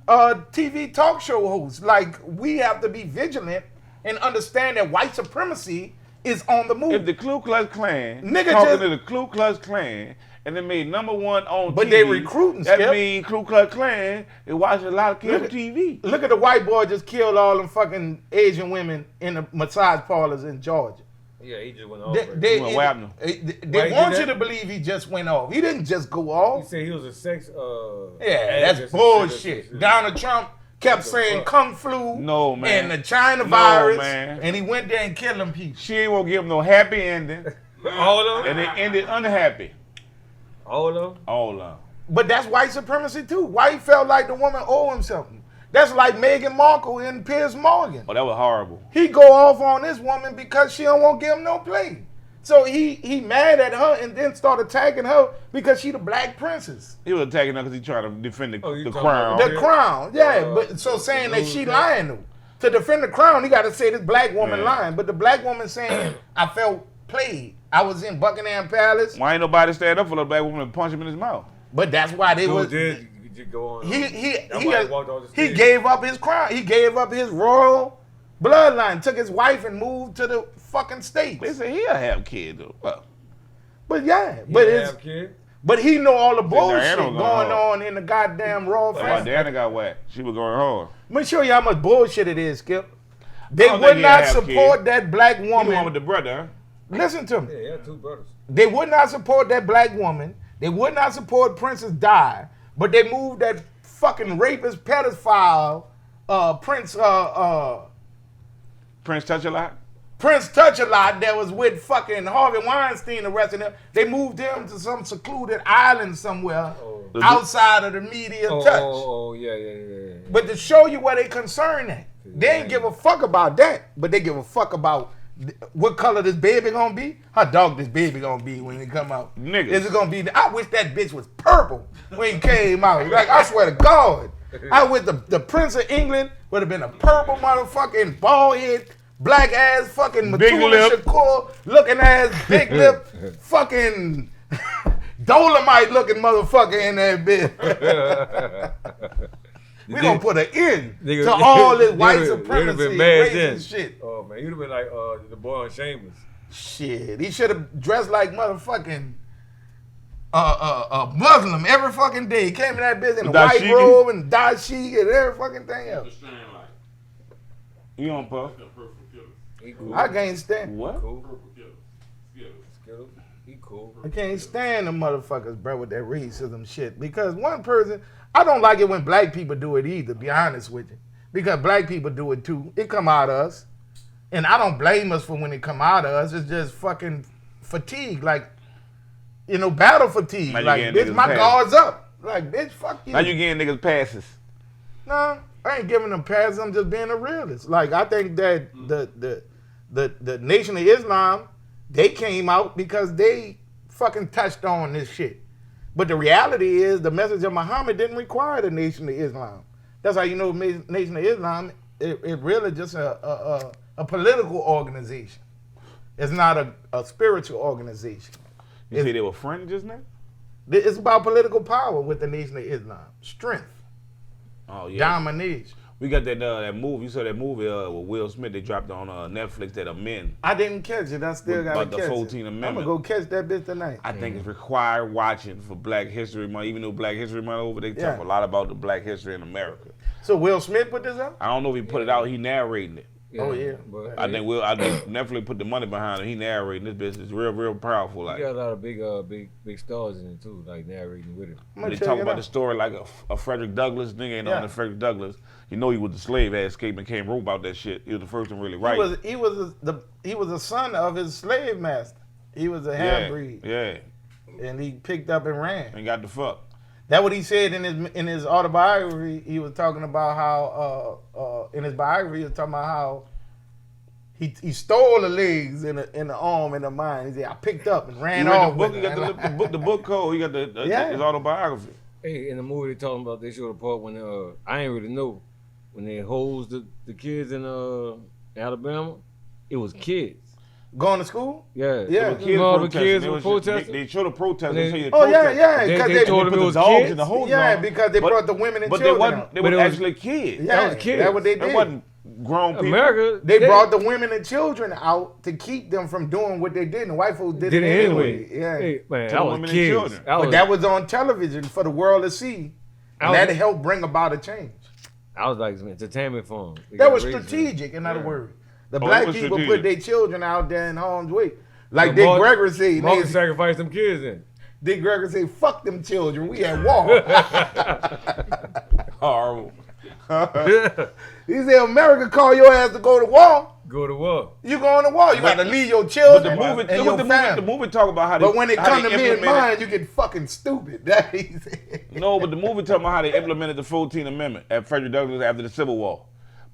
TV talk show host. Like, we have to be vigilant and understand that white supremacy is on the move. If the Ku Klux Klan Nigga talking just- to the Ku Klux Klan and they made #1 on But TV, they recruiting, that Skip. means Ku Klux Klan is watching a lot of cable Look at- TV. Look at the white boy just killed all them fucking Asian women in the massage parlors in Georgia. Yeah, he just went off. They What happened? they Why he want did you that? to believe he just went off. He didn't just go He off. said he was a sex. Yeah, that's bullshit. Donald Trump kept saying Kung Flu No, man. and the China No, virus, man. and he went there and killed them people. She ain't gonna give him no happy ending, All of and them. it ended unhappy. All of them. All of them. But that's white supremacy too. White felt like the woman owed him something. That's like Meghan Markle and Piers Morgan. Oh, that was horrible. He go off on this woman because she don't want to give him no play. So he mad at her and then start attacking her because she the black princess. He was attacking her because he tried to defend the, Oh, you the talking about crown. The crown, yeah. Oh, But so saying that she lying though. To defend the crown, he got to say this black woman Man. lying. But the black woman saying, I felt played. I was in Buckingham Palace. Why ain't nobody stand up for the black woman and punch him in his mouth? But that's why they Dude was. did. You just go on. He walked off the he stage. gave up his crown. He gave up his royal bloodline. Took his wife and moved to the fucking States. They say he'll have kids though. Well, But yeah, He but didn't it's have kids. but he know all the bullshit Diana going going on in the goddamn royal why family. Diana got whacked. She was going hard. Let me show you how much bullshit it is, Skip. They I don't would think he'll not have support kids. that black You the one with woman. the brother, huh? Listen to me. Yeah, he had 2 brothers. They would not support that black woman. They would not support Princess Di, but they moved that fucking rapist pedophile Prince Touch a lot. Prince Touch-a-Lot that was with fucking Harvey Weinstein arresting him. They moved him to some secluded island somewhere outside of the media touch. Yeah. But to show you where they concerned at, they ain't give a fuck about that, but they give a fuck about what color this baby gonna be, how dark this baby gonna be when it come out. Niggas. Is it gonna be? I wish that bitch was purple when it came out. Like I swear to God, I wish the Prince of England would have been a purple motherfucking bald head, black ass fucking Big Matula lip. Shakur looking ass, big lip, fucking Dolomite looking motherfucker in that bitch. We gonna put an end Nigga- to all this You'd white have supremacy been and mad racist then. shit. Oh man, you'd have been like the boy on Shameless. Shit, he should have dressed like motherfucking Muslim every fucking day. He came in that bitch in a white Dashiki? robe and dashiki and every fucking thing else. Understand, like, You on puff? the purple killer. He cool. I can't stand. What? Cool. Purple killer. Skittles. Skittles. He cool. I can't stand them motherfuckers, bro, with that racism shit. Because one person, I don't like it when black people do it either. Be honest with you, because black people do it too. It come out of us, and I don't blame us for when it come out of us. It's just fucking fatigue, like battle fatigue. Now you Like, getting bitch, niggas my passes. guard's up. Like, bitch, fuck you. Now you getting niggas passes. No, I ain't giving them passes. I'm just being a realist. Like, I think that the Nation of Islam, they came out because they fucking touched on this shit. But the reality is, the message of Muhammad didn't require the Nation of Islam. That's how you know Nation of Islam. It really just a political organization. It's not a spiritual organization. You say they were friends just now? It's about political power with the Nation of Islam. Strength, Oh yeah. domination. We got that movie. You saw that movie with Will Smith? They dropped on Netflix that Men. I didn't catch it. I still got to About the catch 14th it. I'm Amendment. going to go catch that bitch tonight. I think it's required watching for Black History Month. Even though Black History Month over, they Yeah. talk a lot about the Black history in America. So Will Smith put this out? I don't know if he put it out. He narrating it. Oh, yeah. But I think Netflix put the money behind it. He narrating this business. It's real powerful. he Like got a lot of big stars in it too, like narrating with him. I'm gonna they check talk it about out. the story like a Frederick Douglass. Nigga ain't Yeah. on the Frederick Douglass. You know he was the slave had escaped and came wrote about that shit. He was the first one really right. He was a son of his slave master. He was a half breed, Yeah. and he picked up and ran. And got the fuck. That's what he said in his autobiography. He was talking about how in his biography he was talking about how he stole the legs in the arm and the mind. He said I picked up and He ran read off the book. with He it. got the book code. He got Yeah. his autobiography. Hey, in the movie they talking about, they showed a part when I ain't really know when they hosed the kids in Alabama. It was kids. Going to school? Yeah, Yeah. Kids all the kids were They protesting. showed the protest. They- They show you the Oh yeah, protest. yeah. They- Because they they told him Put it the was dogs kids? in the hose yeah, on. because they But- brought the women and But they children wasn't. out. They But was it was- actually kids. Yeah, was kids. that's what they It did. wasn't grown people. America, They brought the women and children out to keep them from doing what they did. And the white folks did it anyway. Yeah. Hey, man, To I the was women and kids. children. But that was on television for the world to see. And that helped bring about a change. I was like some entertainment for them. That was strategic, in other words. The black was people strategic. put their children out there in harm's way. Like So Dick Martin- Gregory said. Martin sacrificed them kids in. Dick Gregory said, fuck them children. We at war. Horrible. He said, America call your ass to go to war. Go to war. You going to war. You got to leave your But children the movie, and your the family. movie talk about how they. But when it how come they to me and implemented- mine, you get fucking stupid. That he said. No, but the movie talking about how they implemented the 14th Amendment at Frederick Douglass after the Civil War.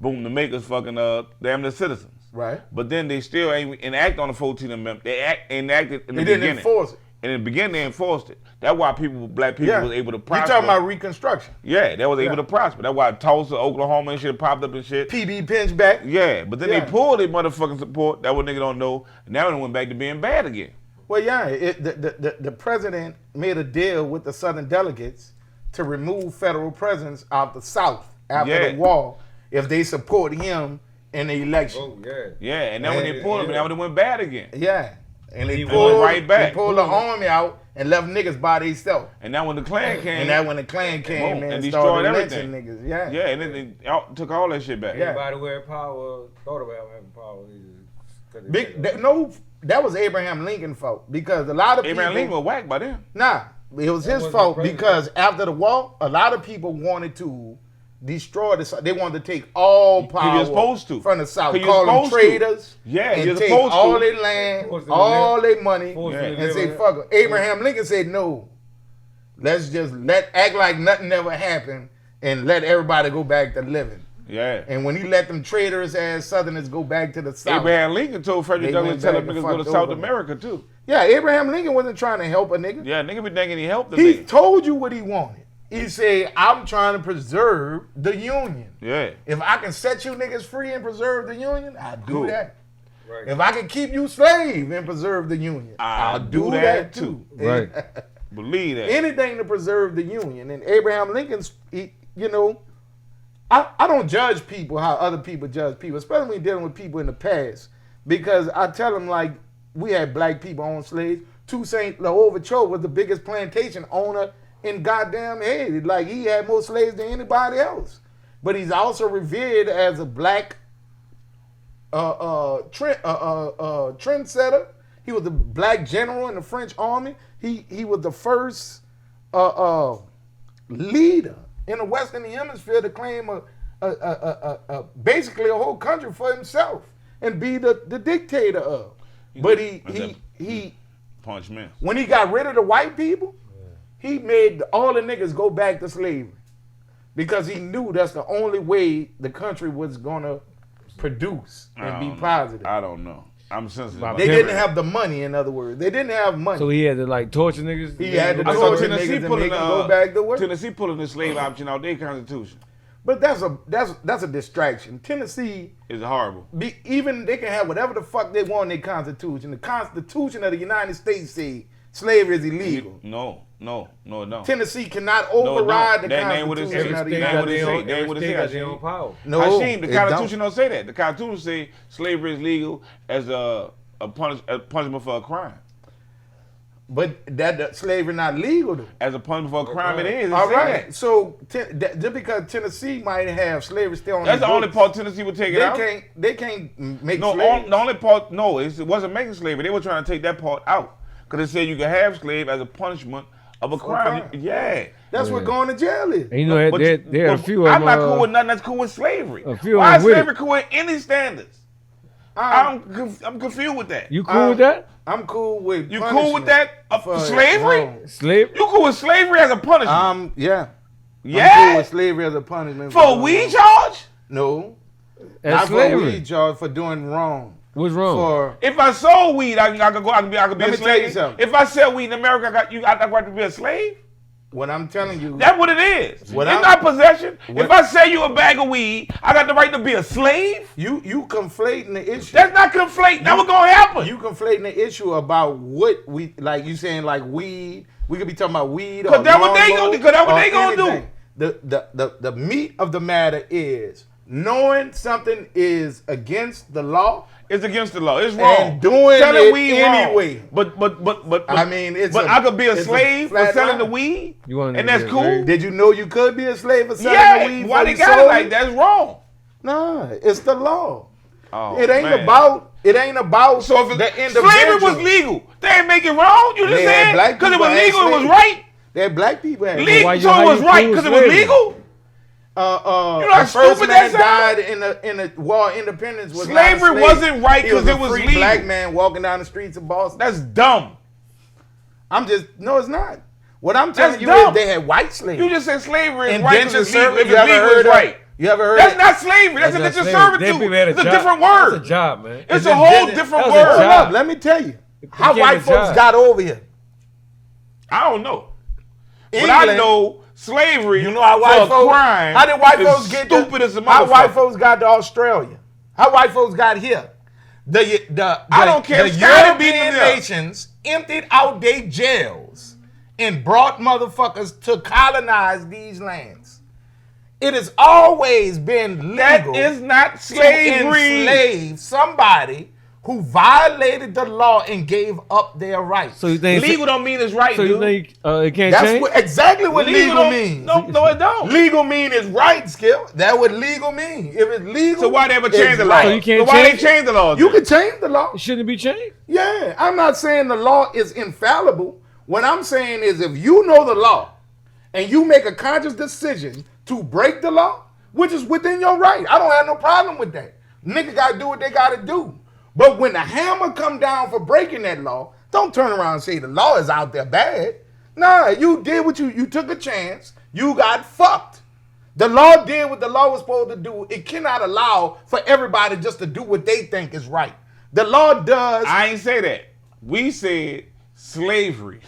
Boom, to make us fucking damn the citizens. Right. But then they still ain't enact on the 14th Amendment. They enacted in the They beginning. didn't enforce it. And in the beginning, they enforced it. That's why black people was able to You prosper. talking about Reconstruction. Yeah, they was able Yeah. to prosper. That's why Tulsa, Oklahoma and shit popped up and shit. PB Pinchback. Yeah, but then Yeah. they pulled their motherfucking support. That what nigga don't know. And now they went back to being bad again. Well, yeah, the president made a deal with the Southern delegates to remove federal presence out the South after Yeah. the war if they support him in the election. Oh, yeah. Yeah, and then when they Yeah, pulled them, yeah. now they went bad again. Yeah. And they He pulled, went right back. They pulled the army out and left niggas by themselves. And now when the Klan came, And that when the Klan came Boom, in and and started destroyed lynching everything. niggas. Yeah. yeah, and then they took all that shit back. Yeah. Everybody who had power thought about having power. They just cut it Big, down. that was Abraham Lincoln's fault because a lot of Abraham people. Lincoln was whacked by them. Nah, it was his wasn't fault president. because after the war, a lot of people wanted to destroy the South. They wanted to take all power You're supposed to. from the South, 'Cause you're call them supposed to. traders, Yeah, and you're take supposed to. all their land, Supposed to all live- their money, supposed to and live say in- fuck it. Abraham Lincoln said no. Let's just act like nothing ever happened and let everybody go back to living. Yeah. And when he let them traitorous ass Southerners go back to the South. Abraham Lincoln told Frederick They Douglass went tell back them and niggas go to fucked South over. America too. Yeah, Abraham Lincoln wasn't trying to help a nigga. Yeah, nigga be thinking he helped the He nigga. told you what he wanted. He said, I'm trying to preserve the Union. Yeah. If I can set you niggas free and preserve the Union, I'll do Cool. that. Right. If I can keep you slave and preserve the Union, I'll I'll do do that that too. too. Right. Believe that. Anything to preserve the Union. And Abraham Lincoln's, I don't judge people how other people judge people, especially when you're dealing with people in the past. Because I tell them, like, we had black people on slaves. Toussaint L'Ouverture was the biggest plantation owner in goddamn Haiti. Like, he had more slaves than anybody else. But he's also revered as a black trendsetter. He was a black general in the French army. He was the first leader in the Western Hemisphere to claim basically a whole country for himself and be the dictator of. But he Punch man. when he got rid of the white people, he made all the niggas go back to slavery because he knew that's the only way the country was gonna produce and be positive. I don't know. I'm sensitive. About They that. didn't have the money, in other words. They didn't have money. So he had to like torture niggas. He had to I saw torture Tennessee niggas and pulling make them go back to work. Tennessee pulling the slave option out their constitution. But that's a distraction. Tennessee, It's horrible. even they can have whatever the fuck they want in their constitution. The Constitution of the United States say slavery is illegal. No, it don't. Tennessee cannot No, it override don't. the That ain't what it Constitution says. of the Every state That United got ain't what it their say. own- That ain't what it every state got say, their Hasheem. own power. No, Hasheem, the it Constitution don't say that. The Constitution say slavery is legal as a punishment for a crime. But that slavery not legal though. As a punishment for a crime, it is. It All say right. that. So just because Tennessee might have slavery still on That's the their only books, part Tennessee would take it out. they can't make No, slaves. the only part. No, it wasn't making slavery. They were trying to take that part out because they said you could have slave as a punishment of a crime. crime. Yeah. That's what going to jail is. And you know, But there are a but few of I'm them. not cool with nothing that's cool with slavery. a few of Why them is with slavery it. cool with any standards? I'm confused with that. You cool with that? I'm cool with You cool with that? for Slavery? wrong. Slave? You cool with slavery as a punishment? Yeah. I'm cool Yeah? with slavery as a punishment. For a weed charge? No. That's Not for slavery. weed charge, for doing wrong. What's wrong? For If I sold weed, I could be Let a me tell you slave. something. If I sell weed in America, I got to be a slave? what I'm telling you. That's what it is. What It's I'm- not possession. what- If I sell you a bag of weed, I got the right to be a slave? You conflating the issue. That's not conflate. That was gonna happen. You conflating the issue about what we like. You saying like weed. We could be talking about weed. Cause or that's what they lawnmower gonna do. Cause that's what or they gonna do. anything. The meat of the matter is knowing something is against the law It's against the law. It's wrong. and doing selling it weed anyway. Wrong. But I mean, I could be a it's slave for flat selling the line. weed, You want and that's to be a cool. slave? Did you know you could be a slave for selling Yeah, the weed? why before they you got it sold like that? That's wrong. Nah, it's the law. Oh, It ain't man. about. It ain't about. So if the slavery individual. was legal, they ain't make it wrong. You just They had said black because it people was had legal, it was slaves. right. That black people had. Legal, why so how it was you right prove because it was slavery? legal. You know how the first stupid man that died in the War of Independence was Slavery not a slave. wasn't right He 'cause a it was free legal. black man walking down the streets of Boston. That's dumb. No, it's not. What I'm telling That's you dumb. is they had white slaves. You just said slavery is right because Indentured it's legal. service. If You it's ever legal, heard it's of? right. You ever heard? That's of- not slavery. That's That's indentured not slavery. Them servitude. people had a It's a job. different That's a word. job, man. It's a whole different That was a word. Hold job. up, let me tell you how became white a folks job. got over here. I don't know. But I England- know slavery You know how for white a folks? crime How did white is folks get stupid as a How white motherfucker. folks got to Australia? How white folks got here? The I don't care. The Scotty beat European them there. nations emptied out their jails and brought motherfuckers to colonize these lands. It has always been legal That is not to slavery. enslave somebody who violated the law and gave up their rights. So you think Legal don't mean it's right, So you dude. think it can't That's change? exactly what legal don't- means. No, it don't. Legal mean is right, Skip. That's what legal mean. If it's legal, So why they ever it's change the law? right. So you can't why they change it? change the law? You can change the law. It shouldn't be changed. Yeah, I'm not saying the law is infallible. What I'm saying is if you know the law and you make a conscious decision to break the law, which is within your right, I don't have no problem with that. Nigga got to do what they got to do. But when the hammer come down for breaking that law, don't turn around and say the law is out there bad. Nah, you did what you took a chance. You got fucked. The law did what the law was supposed to do. It cannot allow for everybody just to do what they think is right. The law does. I ain't say that. We said slavery.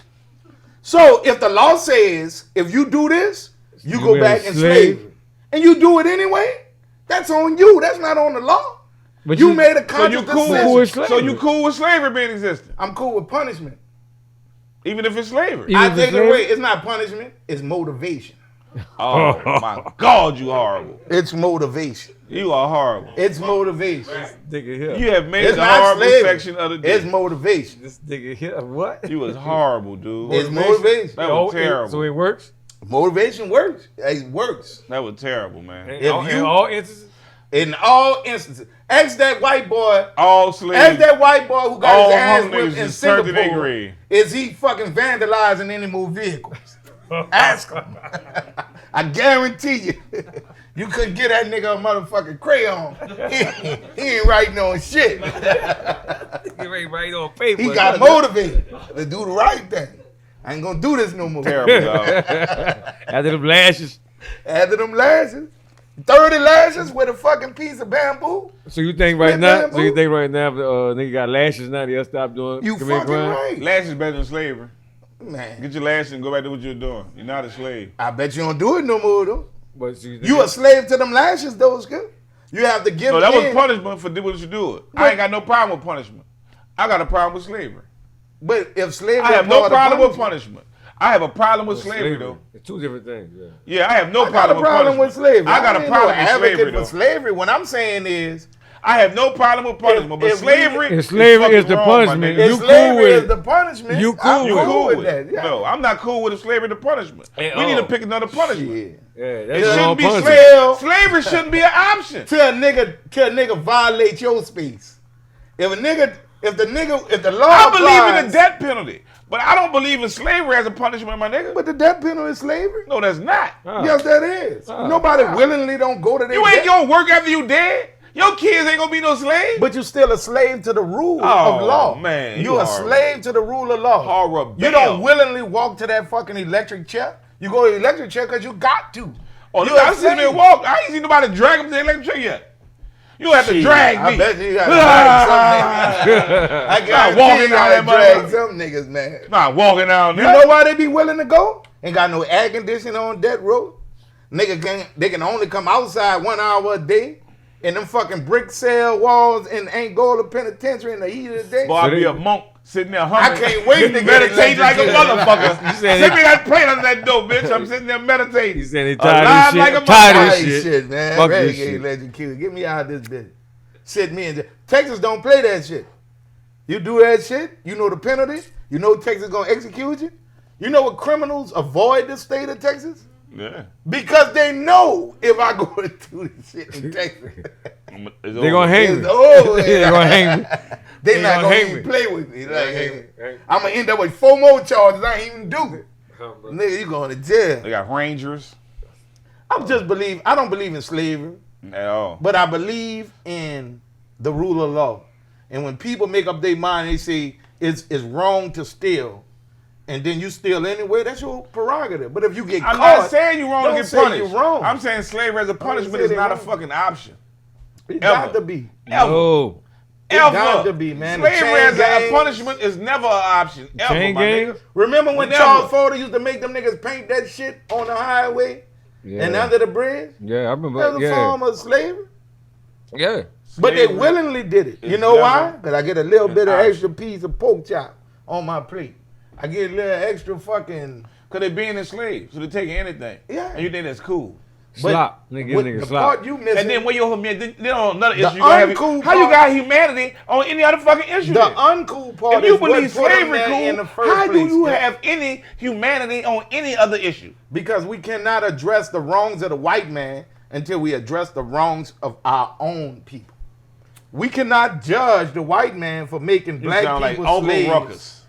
So if the law says if you do this, you go be a back in slave. slavery, and you do it anyway, that's on you. That's not on the law. But You made a So conscious you cool? decision. with slavery. So you cool with slavery being existing, I'm cool with punishment. even if it's slavery? Even I if take it's it away. slavery? It's not punishment. It's motivation. Oh my God, you horrible. It's motivation. You are horrible. It's motivation. Nigga here. You have made It's the not horrible slavery. section of the day. It's motivation. This nigga here. What? You was horrible, dude. It's motivation. That was terrible. So it works? Motivation works. It works. That was terrible, man. In If all, you- in all instances? In all instances. Ask that white boy. All Ask slaves. that white boy who got All his ass hung whipped niggas in is turned to their Singapore. grave. Is he fucking vandalizing any more vehicles? Ask him. I guarantee you. You couldn't get that nigga a motherfucking crayon. He ain't writing on shit. You ain't right on paper. He got motivated to do the right thing. I ain't gonna do this no more. Terrible, dog. After them lashes. After them lashes, 30 lashes with a fucking piece of bamboo. So you think right Split now? bamboo? So you think right now? If nigga got lashes now, they'll stop doing. You committing fucking crime? right. Lashes better than slavery. Man, Get your lashes and go back to what you're doing. You're not a slave. I bet you don't do it no more though. But so You a slave to them lashes though, Skip. You have to give No, that was in. punishment for doing what you do. I ain't got no problem with punishment. I got a problem with slavery. But if slavery I have is no part of problem with punishment. I have a problem with slavery, slavery. though. It's two different things. Yeah. Yeah, I have no I got a problem problem with with slavery. punishment. I got a ain't problem no with advocate slavery, for though. slavery. What I'm saying is, I have no problem with punishment, but if we- slavery if slavery is fucking the wrong, my punishment, nigga. if You cool slavery with is it. the punishment, You cool I'm with You it. cool cool with with that. it. Yeah. No, I'm not cool with the slavery to punishment. At We need to all. pick another punishment. Shit. Yeah, It that's the wrong shouldn't be punishment. slave. slavery shouldn't be an option. Till a nigga violate your space. If the law I believe in applies, the death penalty, but I don't believe in slavery as a punishment, my nigga. But the death penalty is slavery. No, that's not. Oh. Yes, that is. Nobody willingly don't go to their You ain't death. gonna work after you dead. Your kids ain't gonna be no slave. But you're still a slave to the rule Oh, of law. man, You're you a horrible. slave to the rule of law. Horrible. You don't willingly walk to that fucking electric chair. You go to the electric chair because you got to. Oh, You look, a I seen me slave. walk. I ain't seen nobody drag him to the electric chair yet. You have to Shit, drag I me. bet you gotta drag some niggas. I guarantee walking you down gotta that drag motherfucker. some niggas, man. Not walking down You there. know why they be willing to go? Ain't got no air conditioning on death row. They can only come outside 1 hour a day. In them fucking brick cell walls in Angola Penitentiary in the heat of the day. Boy, I'd be a monk Sitting there humming. I can't wait to get meditate like a electrocuted. motherfucker. You saying Sit me that plane under that door, bitch. I'm sitting there He meditating. said he Alive tired of this like shit. a Tired of Hey, this shit. man. Fuck this Reggae shit. electrocuted. Get me out of this bitch. Sit me in. Texas don't play that shit. You do that shit, you know the penalty. You know Texas gonna execute you. You know what criminals avoid the state of Texas? Yeah. Because they know if I go to do this shit in Texas, They gonna hang me. it's over. They gonna hang me. They not gonna hang even me. play with me. Like, hang me. I'm gonna end up with 4 more charges I ain't even do. Bro. Nigga, you going to jail. They got rangers I don't believe in slavery, at all. but I believe in the rule of law. And when people make up their mind, they say it's wrong to steal, and then you steal anyway, that's your prerogative. But if you get I'm caught, not saying you're wrong to don't get say punished. you're wrong. I'm saying slavery as a punishment say is they not a wrong. fucking option. it ever. got to be. Ever. No. It Ever. got to be, man. The Slavery chain as a gangs. punishment is never an option. Ever, Chain my gangs? nigga. Remember when Never. Charles Ford used to make them niggas paint that shit on the highway Yeah. and under the bridge? Yeah, I That remember. was a form of slavery. Yeah. But they Slavery willingly did it. You is know why? never Because I get a little bit of option. extra piece of pork chop on my plate. I get a little extra fucking. Because they're being enslaved, so they're taking anything. Yeah. And you think that's cool. Slop. Nigga, What- nigga the slop. part you missing. And then when you're humanity, then on another The issue, you gonna have uncool how you part- got humanity on any other fucking issue? the then? uncool part If you is what believe put them slavery there cool, in the first how do place. you have any humanity on any other issue? Because we cannot address the wrongs of the white man until we address the wrongs of our own people. We cannot judge the white man for making You black sound like people Uncle slaves. Ruckus.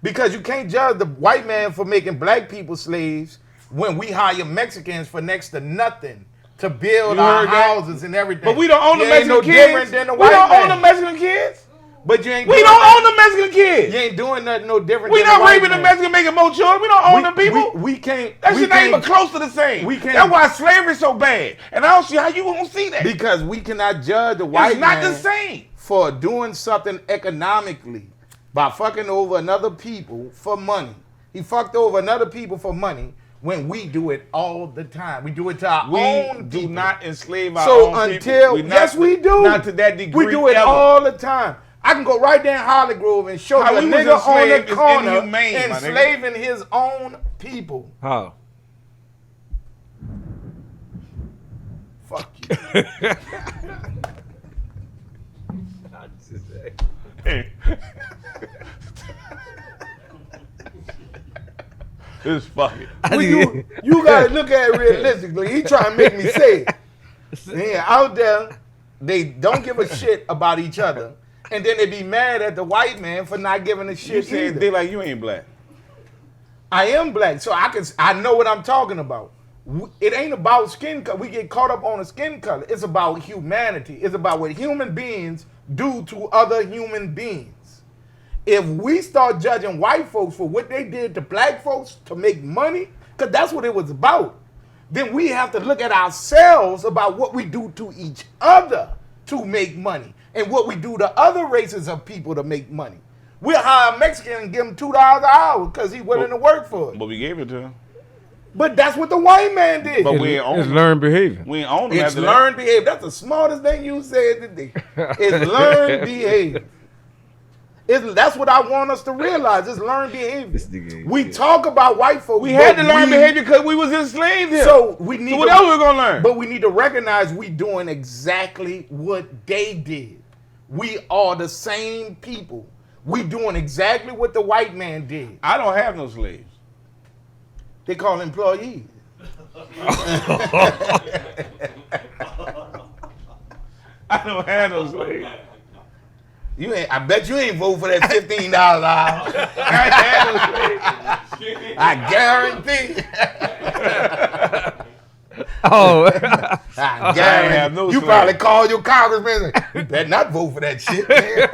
Because you can't judge the white man for making black people slaves when we hire Mexicans for next to nothing to build You our heard that? houses and everything. But we don't own the You ain't Mexican no kids. different than the We white don't man. own the Mexican kids. But you ain't We doing don't nothing- own the Mexican kids. You ain't doing nothing no different We than not the white raping the man. Mexican, making more children. We don't own the people. We can't. That we shit ain't even can't- close to the same. we can't- That's why slavery's so bad. And I don't see how you gonna see that. Because we cannot judge the white It's not man the same. for doing something economically by fucking over another people for money. He fucked over another people for money when we do it all the time. We do it to our We own do people. not enslave our So own until people. yes, we do. Not to that degree. We do it ever. all the time. I can go right down Holly Grove and show How you a we was nigga on enslaved the is corner inhumane, my nigga. enslaving his own people. How? Fuck you. It's fucking. Well, you gotta look at it realistically. He trying to make me say it. Yeah, out there, they don't give a shit about each other, and then they be mad at the white man for not giving a You shit said either. they like you ain't black. I am black, so I know what I'm talking about. It ain't about skin color. We get caught up on the skin color. It's about humanity. It's about what human beings do to other human beings. If we start judging white folks for what they did to black folks to make money, because that's what it was about, then we have to look at ourselves about what we do to each other to make money and what we do to other races of people to make money. We'll hire a Mexican and give him $2 an hour because he's willing to work for it. But we gave it to him. But that's what the white man did. But we ain't own It's them. learned behavior. We ain't own them It's after that. learned behavior. That's the smartest thing you said today. It's learned behavior. That's what I want us to realize. It's learned behavior. This nigga ain't We shit. talk about white folks. We had to but learn behavior because we was enslaved here. So we need. So what else we gonna learn? But we need to recognize we doing exactly what they did. We are the same people. We doing exactly what the white man did. I don't have no slaves. They call employees. I don't have no slaves. You ain't. I bet you ain't vote for that $15 an hour. I have no slaves. I guarantee. Oh, I guarantee. have no you slaves. probably called your congressman. You better not vote for that shit, man.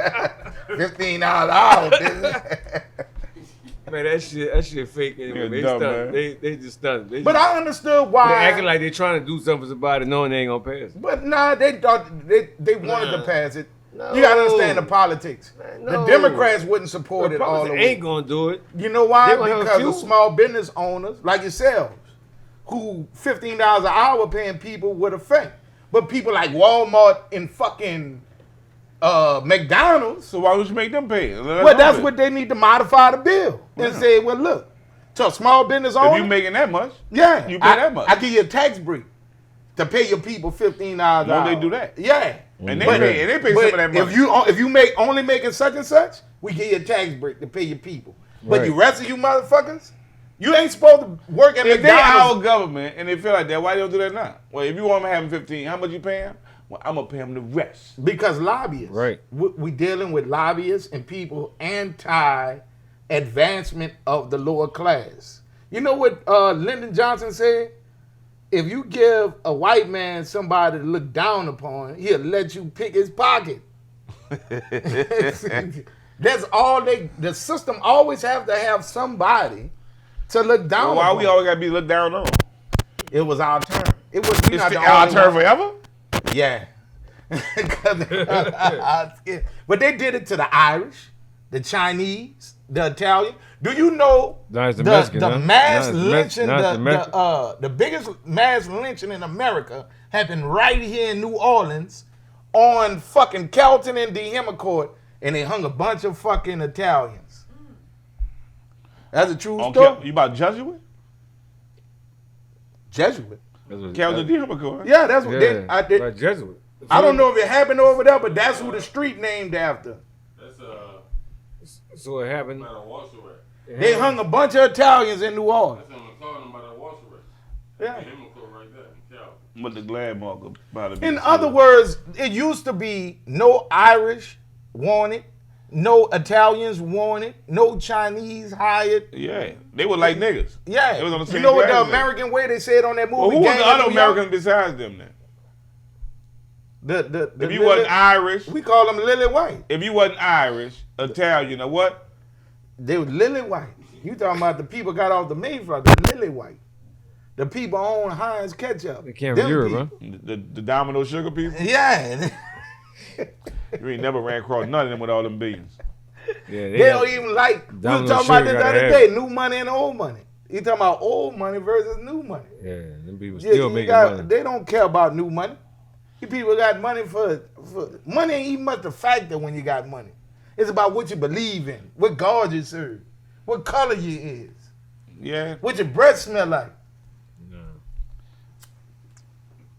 $15 an hour. Business. man, that shit fake anyway. You're They dumb, stunned. man. They just stunned. They But just, I understood they why. acting like they trying to do something about it, knowing they ain't gonna pass. But nah, they thought they wanted to Nah. pass it. No. You gotta understand the politics. No. The Democrats wouldn't support it all the Republicans way. ain't gonna do it. You know why? They gonna have a Because few. of small business owners like yourselves, who $15 an hour paying people would affect. But people like Walmart and fucking McDonald's. So why would you make them pay? Well, that's what they need to modify the bill and say, well, look, to a small business owner. If you making that much, yeah, you pay that much. I give you a tax break to pay your people $15 an Won't hour. they do that? Yeah. And they pay some of that money. If you only making such and such, we give you a tax break to pay your people. But Right. the rest of you motherfuckers, you ain't supposed to work at If they McDonald's. our government and they feel like that, why they don't do that now? Well, if you want them to have them 15, how much you pay them? Well, I'm gonna pay them the rest. Because lobbyists. Right. We dealing with lobbyists and people anti-advancement of the lower class. You know what Lyndon Johnson said? If you give a white man somebody to look down upon, he'll let you pick his pocket. That's all the system always have to have somebody to look down Why upon. we always gotta be looked down on? It was our turn. It was we It's not the our only turn one. forever? Yeah. But they did it to the Irish, the Chinese, the Italian. Do you know Now it's the Mexican, the huh? mass Now it's the lynching, Now it's the Mexican. the biggest mass lynching in America happened right here in New Orleans on fucking Carlton and Court, and they hung a bunch of fucking Italians. That's a true story. You about Jesuit? Jesuit. Calvin D. Hummercourt. Yeah, that's what Yeah, they. like Jesuit. I don't know if it happened over there, but that's who the street named after. That's So it happened. by the washer rack. They hung a bunch of Italians in New Orleans. That's on the corner by the washer rack. Yeah. Him right there in Calvin. With the glad mark about it. In other words, it used to be no Irish wanted, no Italians wanted, no Chinese hired. Yeah, they were like niggas. Yeah, It was on the you same know what the class, American way they said on that movie? Well, who was Gang the of other New York? American besides them then? The If you Lily- wasn't Irish, we call them Lily White. if you wasn't Irish, Italian, or what? They were Lily White. You talking about the people got off the Mayflower? The Lily White. The people own Heinz ketchup. They came Them from Europe, people. huh? The Domino Sugar people? Yeah. You ain't never ran across none of them with all them billions. Yeah, They don't even like. We were Domino talking about sugar this the gotta other have day. it. New money and old money. You talking about old money versus new money? Yeah, them people Yeah, still you making got- money. They don't care about new money. You people got money for money ain't even much a factor when you got money. It's about what you believe in, what God you serve, what color you is, Yeah. what your breath smell like.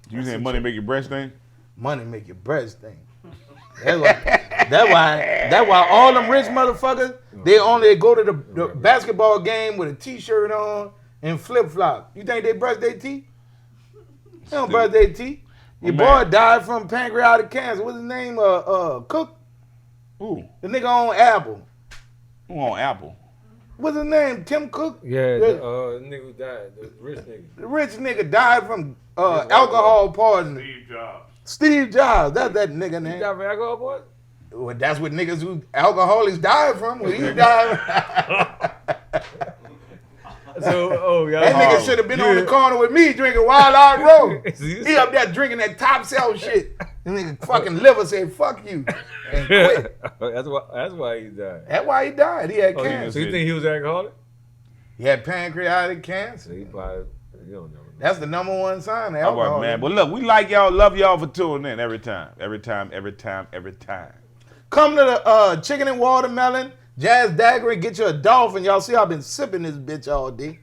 You saying money make your breast thing? Money make your breath stink. That's why all them rich motherfuckers, they go to the basketball game with a t-shirt on and flip-flop. You think they brush their teeth? They don't brush their teeth. Your boy died from pancreatic cancer. What's his name? Cook? Ooh. The nigga on Apple. Who on Apple? What's his name? Tim Cook? Yeah, the nigga who died, the rich nigga. The rich nigga died from alcohol poisoning. Steve Jobs. Steve Jobs. That's that nigga You name. died from alcohol, boy? Well, that's what niggas who alcoholics died from. Well, he died. So, That nigga should have been on the corner with me drinking Wild Out Road. See, He up there drinking that top shelf shit. And nigga fucking liver said, fuck you. And quit. That's why he died. That's why he died. He had Oh, cancer. So you think he was alcoholic? He had pancreatic cancer. So he probably, you don't know. That's the number one sign of All alcohol. right, man. But look, we like y'all, love y'all for tuning in every time. Every time, every time, every time. Come to the chicken and watermelon, Jazz Dagger, and get you a dolphin. Y'all see I've been sipping this bitch all day.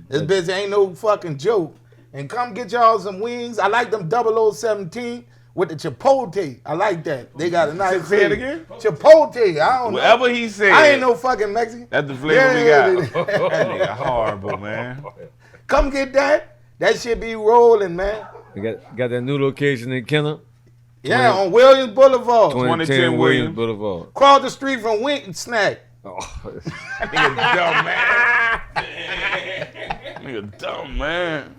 This bitch ain't no fucking joke. And come get y'all some wings. I like them 0017 with the chipotle. I like that. They got a nice Say it flavor. again? Chipotle. I don't know. Whatever he said, I ain't no fucking Mexican. that's the flavor we got. Yeah. That nigga horrible, man. Come get that. That shit be rolling, man. They got that new location in Kenner. Yeah, on Williams Boulevard. 2010 Williams Boulevard. Cross the street from Wink Snack. Oh. Nigga dumb, man. Nigga dumb, man.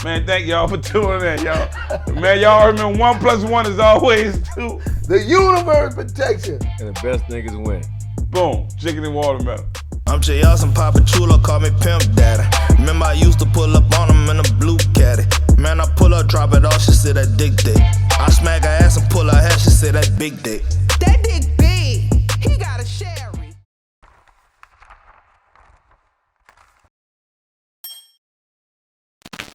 Man, thank y'all for tuning in, y'all. Man, y'all remember 1 + 1 is always 2. The universe protection. And the best niggas win. Boom. Chicken and watermelon. I'm Jayarson, Papa Chulo, call me Pimp Daddy. Remember I used to pull up on him in a blue caddy. Man, I pull up, drop it off, she said that dick dick. I smack her ass and pull her hair, she said that big dick.